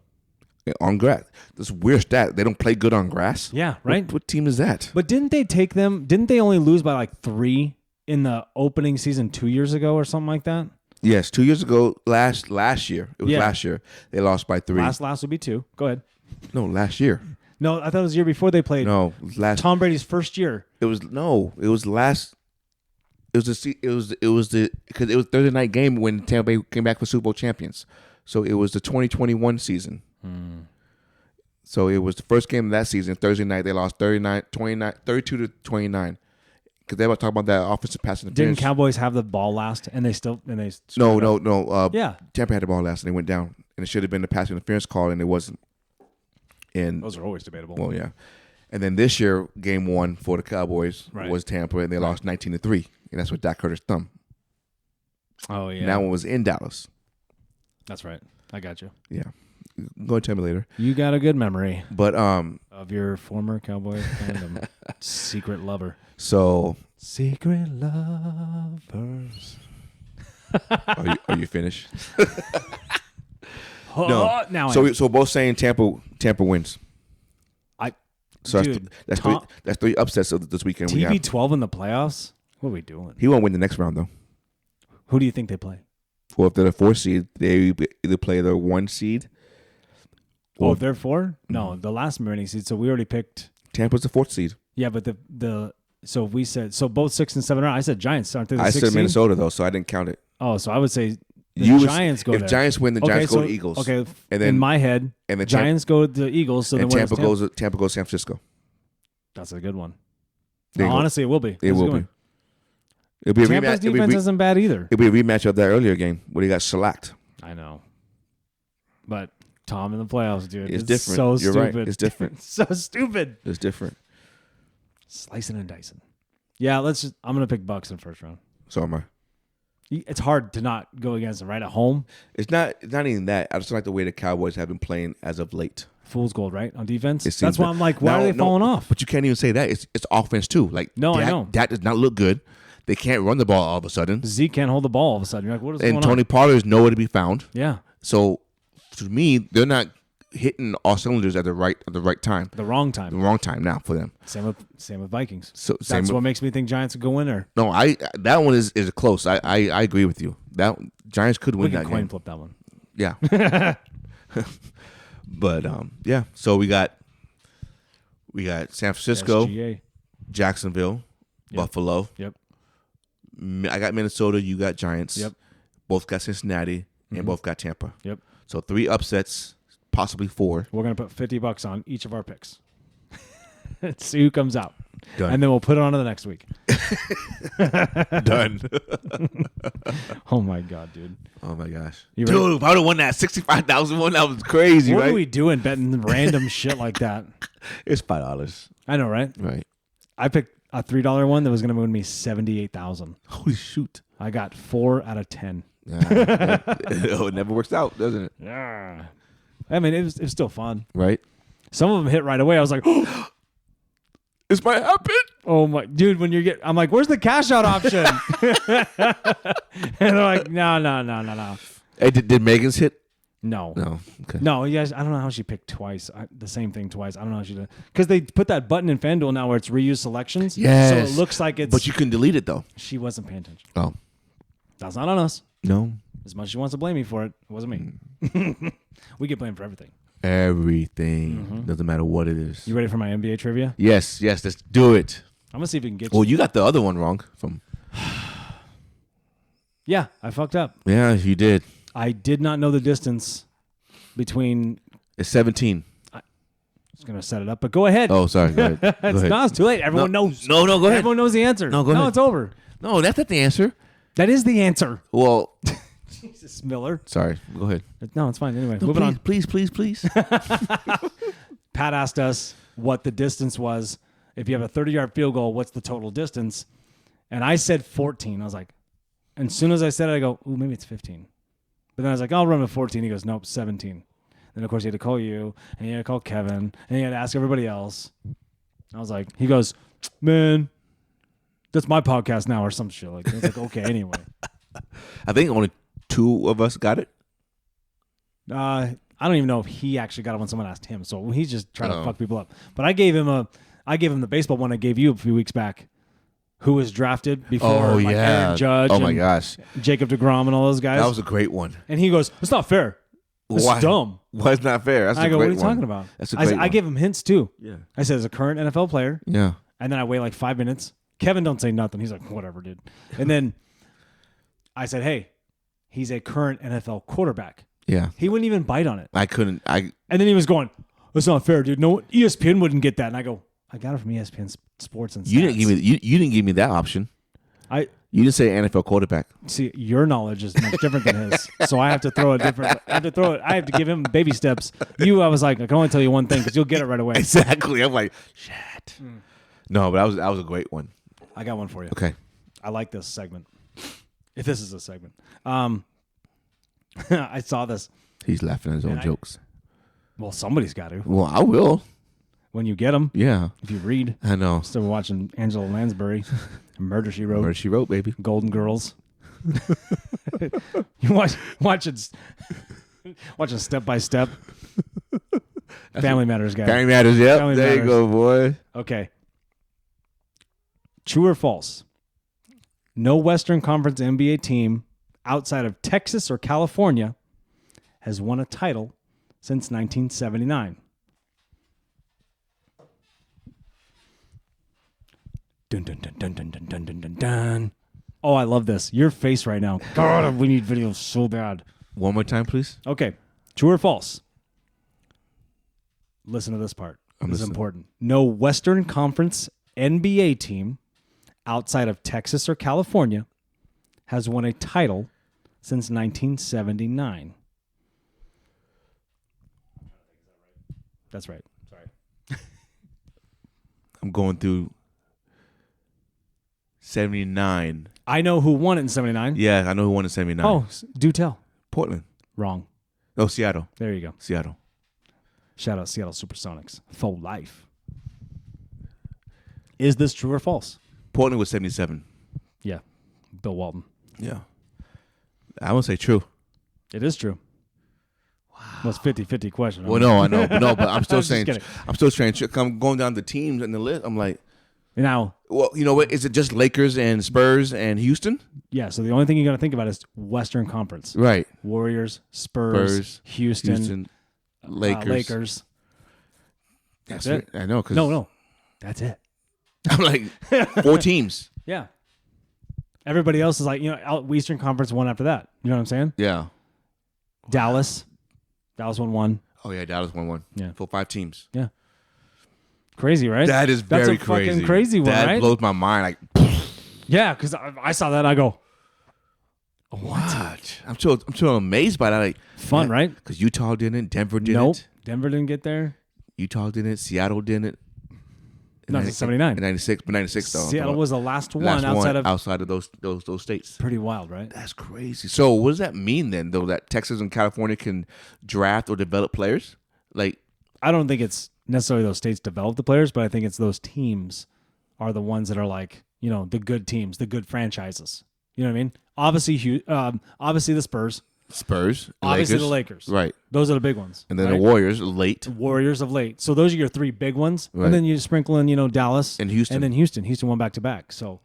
on grass. This weird stat. They don't play good on grass. Yeah, right. What team is that? But didn't they take them? Didn't they only lose by like 3 in the opening season 2 years ago or something like that? Yes, 2 years ago, last year. It was Yeah. last year. They lost by 3. Last would be 2. Go ahead. No, last year. No, I thought it was the year before they played. No, last. Tom Brady's first year. It was last. It was because it was Thursday night game when Tampa Bay came back for Super Bowl champions. So it was the 2021 season. So it was the first game of that season. Thursday night they lost 32 to 29. Because they were talking about that offensive pass interference. Didn't Cowboys have the ball last and they No. Yeah. Tampa had the ball last and they went down, and it should have been the pass interference call, and it wasn't. And Those are always debatable. well, yeah. And then this year, game 1 for the Cowboys was Tampa, and they lost 19-3, and that's what Dak hurt his thumb. Oh yeah. And that one was in Dallas. That's right. I got you. Yeah, go and tell me later. You got a good memory But of your former Cowboy fandom. Secret lover. so Secret lovers. Are you finished? No. Now So we're both saying Tampa wins. So Dude, that's three upsets of this weekend. We have. TB12 in the playoffs? What are we doing? He won't win the next round though. Who do you think they play? Well, if they're the 4th seed, they either play the 1 seed. Oh, if they're 4? No, the last remaining seed. So we already picked. Tampa's the 4th seed. Yeah, but so we said both 6 and 7 are. I said Giants. Aren't they the I 6th said seed? Minnesota though, so I didn't count it. Oh, so I would say the Giants go if there. Giants win, the Giants go to Eagles. Okay, and then in my head, and then Giants go to the Eagles. So and then Tampa goes San Francisco. That's a good one. There you go. Honestly, it will be. It will be. It'll be a Tampa's rematch. defense isn't bad either. It'll be a rematch of that earlier game where he got shellacked. I know, but Tom in the playoffs, dude, It's So different. You're stupid. right. It's different. So stupid. It's different. Slicing and dicing. Yeah, I'm gonna pick Bucks in first round. So am I. It's hard to not go against them right at home. It's not even that. I just like the way the Cowboys have been playing as of late. Fool's gold, right? On defense. It seems That's why that- I'm like, why No, are they no, falling off? But you can't even say that. It's offense too. Like No, I Dak, know. Dak does not look good. They can't run the ball all of a sudden. Zeke can't hold the ball all of a sudden. You're like, what is And going Tony on? Pollard is nowhere to be found. Yeah, So to me, they're not hitting all cylinders at the right time. the wrong The time. wrong time now for them. Same with Vikings. So same That's with- what makes me think Giants would go in there. No, that one is close. I agree with you. That Giants could We win can that coin game. flip that one. Yeah. But yeah. So we got San Francisco, SGA. Jacksonville, Yep. Buffalo. Yep. I got Minnesota. You got Giants. Yep. Both got Cincinnati, and both got Tampa. Yep. So 3 upsets, possibly 4. We're gonna put $50 on each of our picks. See who comes out, Done. and then we'll put it on to the next week. Done. Oh my god, dude! Oh my gosh, You ready? dude! If I would have won that 65,000 one, that was crazy, What right? are we doing betting random shit like that? It's $5, I know, right? right? I picked a $3 one that was gonna win me 78,000. Holy shoot! I got 4 out of 10. It never works out, doesn't it? Yeah. I mean, it was still fun. Right? Some of them hit right away. I was like, This might happen. oh my, dude, I'm like, where's the cash out option? And they're like, no. Hey, did Megan's hit? No. Okay. No, you guys, I don't know how she picked twice. The same thing twice. I don't know how she did. Because they put that button in FanDuel now where it's reuse selections. Yes. So it looks like it's. But you can delete it though. She wasn't paying attention. Oh That's not on us. no. As much as she wants to blame me for it, it wasn't me. We get blamed for everything. Everything doesn't matter what it is. You ready for my NBA trivia? Yes. Let's do it. I'm going to see if we can get Well, you. you got the other one wrong. Yeah, I fucked up. Yeah, you did. I did not know the distance between. It's 17. I was going to set it up, but go ahead. Oh, sorry. Go ahead. Go ahead. No, it's too late. Everyone knows. No, go ahead. Everyone knows the answer. No, go ahead. it's over. No, that's not the answer. That is the answer. Well, Jesus, Miller. sorry. Go ahead. No, it's fine. Anyway, No, moving on. please. Pat asked us what the distance was. If you have a 30-yard field goal, what's the total distance? And I said 14. I was like, and as soon as I said it, I go, ooh, maybe it's 15. But then I was like, I'll run with 14. He goes, nope, 17. Then, of course, he had to call you, and he had to call Kevin, and he had to ask everybody else. I was like, he goes, man, that's my podcast now or some shit like that. I was like, okay, anyway. I think only 2 of us got it. I don't even know if he actually got it when someone asked him. So he's just trying to Oh. fuck people up. But I gave him the baseball one I gave you a few weeks back. Who was drafted before Oh, like yeah. Aaron Judge Oh, my and gosh. Jacob deGrom and all those guys. That was a great one. And he goes, it's not fair. This Why? is dumb. Why it's not fair? That's I a go, great what are you one. talking about? That's a I great said, I one. gave him hints too. Yeah. I said, as a current NFL player. Yeah. And then I wait like 5 minutes. Kevin don't say nothing. He's like, whatever, dude. And then I said, hey, he's a current NFL quarterback. Yeah. He wouldn't even bite on it. I couldn't. And then he was going, that's not fair, dude. No, ESPN wouldn't get that. And I go, I got it from ESPN Sports and Stats. You didn't give me. You didn't give me that option. You didn't say NFL quarterback. See, your knowledge is much different than his. So I have to throw a different. I have to give him baby steps. I was like, I can only tell you one thing because you'll get it right away. Exactly. I'm like, shit. No, but that was a great one. I got one for you. Okay. I like this segment. If this is a segment, I saw this. He's laughing at his own jokes. Well, somebody's got to. Well, I will. When you get them, Yeah. if you read. I know. Still watching Angela Lansbury, Murder She Wrote, Murder She Wrote, baby. Golden Girls. You watch it step by step. Family Matters, guy. Family Matters, yep. Family there Matters. you go, boy. Okay. True or false? No Western Conference NBA team outside of Texas or California has won a title since 1979. Dun, dun, dun, dun, dun, dun, dun, dun, dun, dun. Oh, I love this. Your face right now. God, we need videos so bad. One more time, please. Okay. True or false? Listen to this part. I'm This is listening. important. No Western Conference NBA team outside of Texas or California has won a title since 1979. That's right. Sorry. I'm going through 79. I know who won it in 79. Yeah, I know who won in 79. Oh, do tell. Portland. Wrong. Oh, Seattle. There you go. Seattle. Shout out Seattle Supersonics. For life. Is this true or false? Portland was 77. Yeah. Bill Walton. Yeah. I would say true. It is true. Wow. Well, it's 50-50 question. Well, no, I know. But no, but I'm still I'm just saying, kidding. I'm going down the teams and the list. I'm like, Now, well, you know what? Is it just Lakers and Spurs and Houston? yeah, so the only thing you got to think about is Western Conference. Right. Warriors, Spurs, Houston, Lakers. Lakers. That's it. right. I know. Cause No. That's it. I'm like 4 teams. Yeah. Everybody else is like, Eastern Conference one after that. You know what I'm saying? Yeah. Dallas won one. Oh yeah, Dallas won 1. Yeah. For 5 teams. Yeah. Crazy, right? That is That's very a fucking crazy. crazy one, that right? blows my mind. Like, Yeah, because I saw that and I go, what? I'm so amazed by that. Like, fun, right? Because Utah didn't, Denver didn't. Nope. Denver didn't get there. Utah didn't, Seattle didn't. No, it's 79. In 96, but 96 though. Seattle was the last one Last outside of those states. pretty wild, right? That's crazy. So what does that mean then, though, that Texas and California can draft or develop players? Like, I don't think it's necessarily those states develop the players, but I think it's those teams are the ones that are like, the good teams, the good franchises. You know what I mean? Obviously the Spurs, obviously the Lakers. Right. Those are the big ones. And then right? the Warriors late. Warriors of late. So those are your 3 big ones. Right. And then you sprinkle in, Dallas. And Houston. And then Houston. Houston won back-to-back. So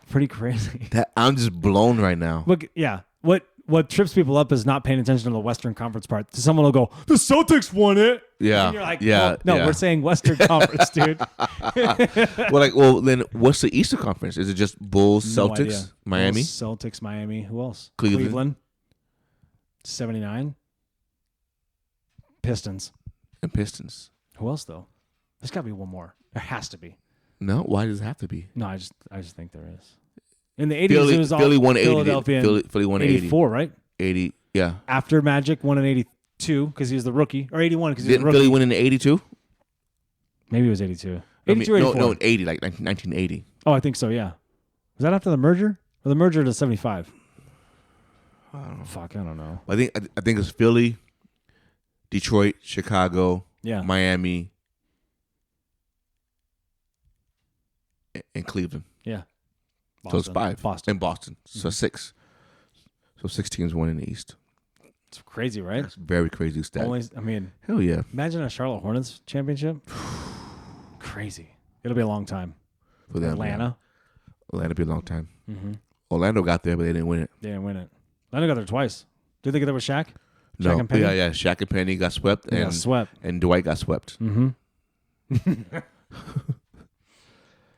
pretty crazy. That I'm just blown right now. Look, yeah. What trips people up is not paying attention to the Western Conference part. Someone will go, the Celtics won it. Yeah. And you're like, yeah. no, yeah. we're saying Western Conference, dude. well, then what's the Eastern Conference? Is it just Bulls, No Celtics, idea. Miami? Bulls, Celtics, Miami. Who else? Cleveland. 79. Pistons. And Pistons. Who else though? There's got to be one more. There has to be. No, why does it have to be? No, I just think there is. In the 80s, it was all Philly won 80. Philadelphia. Philly won 80. 84, right? 80, yeah. After Magic won in 82 because he was the rookie, or 81 because he was Didn't the rookie. Philly win in 82? Maybe it was 82. 82 or 84. No, 80, like 1980. Oh, I think so. Yeah. Was that after the merger? Or the merger to 75? Fuck, I don't know. I think it's Philly, Detroit, Chicago, Yeah. Miami, and Cleveland. Yeah. So it's 5. Boston. And Boston. So 6. So 6 teams won in the East. It's crazy, right? That's very crazy stat. Hell yeah. Imagine a Charlotte Hornets championship. Crazy. It'll be a long time. For them, Atlanta. yeah. Atlanta be a long time. Mm-hmm. Orlando got there, but they didn't win it. They didn't win it. Atlanta got there twice. Did they get there with Shaq? No. Shaq and Penny? Yeah. Shaq and Penny got swept. They And got swept. And Dwight got swept. Mm-hmm.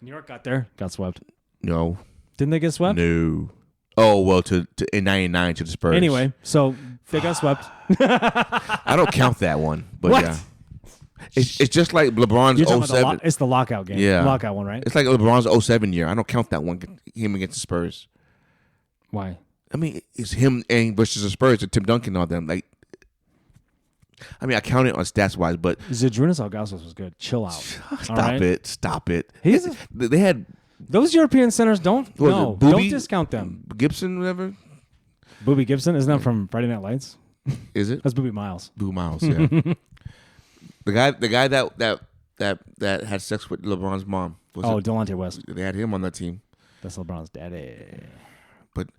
New York got there. Got swept. No. Didn't they get swept? No. Oh, well, to in 99 to the Spurs. Anyway, so they got swept. I don't count that one. But What? yeah. It's just like LeBron's You're talking about 07. it's the lockout game. Yeah. Lockout one, right? It's like LeBron's 07 year. I don't count that one, him against the Spurs. Why? I mean, it's him and versus the Spurs and Tim Duncan and all them. Like, I mean, I count it on stats wise, but Zydrunas Algausos was good. Chill out. Stop it. He's a- They had Those European centers don't. What was No, it, Booby? don't discount them. Gibson, whatever. Booby Gibson isn't that from Friday Night Lights? Is it? That's Booby Miles. Boo Miles, yeah. the guy that had sex with LeBron's mom. Delonte West. They had him on that team. That's LeBron's daddy. But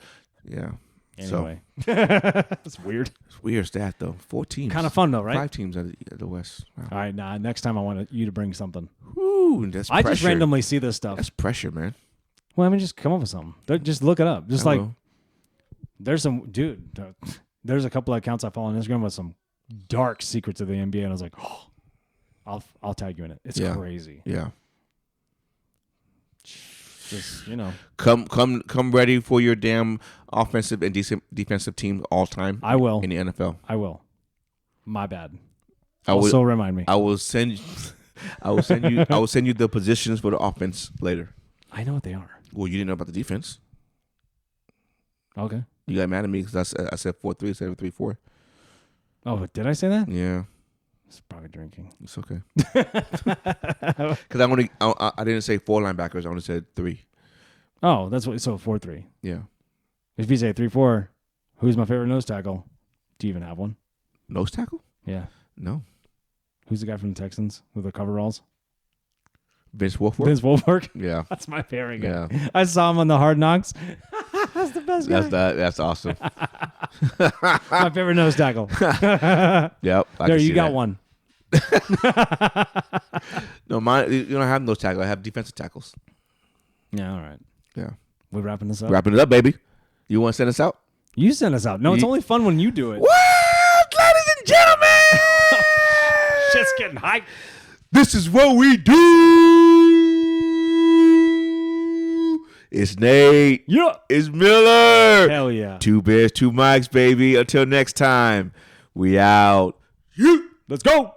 Yeah. Anyway, that's weird. It's weird stat though. 4 teams. Kind of fun though, right? 5 teams at the West. Wow. All right, nah. Next time I want you to bring something. Woo, that's I pressure. just randomly see this stuff. That's pressure, man. Well, I mean, just come up with something. Just look it up. Just I like will. there's some dude. There's a couple of accounts I follow on Instagram with some dark secrets of the NBA, and I was like, oh, I'll tag you in it. It's Yeah. crazy. Yeah. Just Come ready for your damn offensive and defensive team all time. I will. In the NFL. I will. My bad. I will. Also remind me. I will send. I will send you. I will send you the positions for the offense later. I know what they are. Well, you didn't know about the defense. Okay. You got mad at me because I said 4-3 instead of 3-4. Oh, did I say that? Yeah, It's probably drinking. it's okay. Because I didn't say 4 linebackers. I only said 3. Oh, that's what. So 4-3. Yeah. If you say 3-4, who's my favorite nose tackle? Do you even have one? Nose tackle? Yeah. No. Who's the guy from the Texans with the coveralls? Vince Wilfork? Vince Wilfork. Yeah. That's my favorite guy. Yeah. I saw him on the Hard Knocks. That's the best guy. That's awesome. My favorite nose tackle. Yep. There, you got one. No, mine. You don't have nose tackle. I have defensive tackles. Yeah, all right. Yeah. We wrapping this up? Wrapping it up, baby. You want to send us out? You send us out. No, it's only fun when you do it. What, ladies and gentlemen? Shit's getting hyped. This is what we do. It's Nate. Yeah. It's Miller. Hell yeah. 2 Bears, 2 Mics, baby. Until next time, we out. Let's go.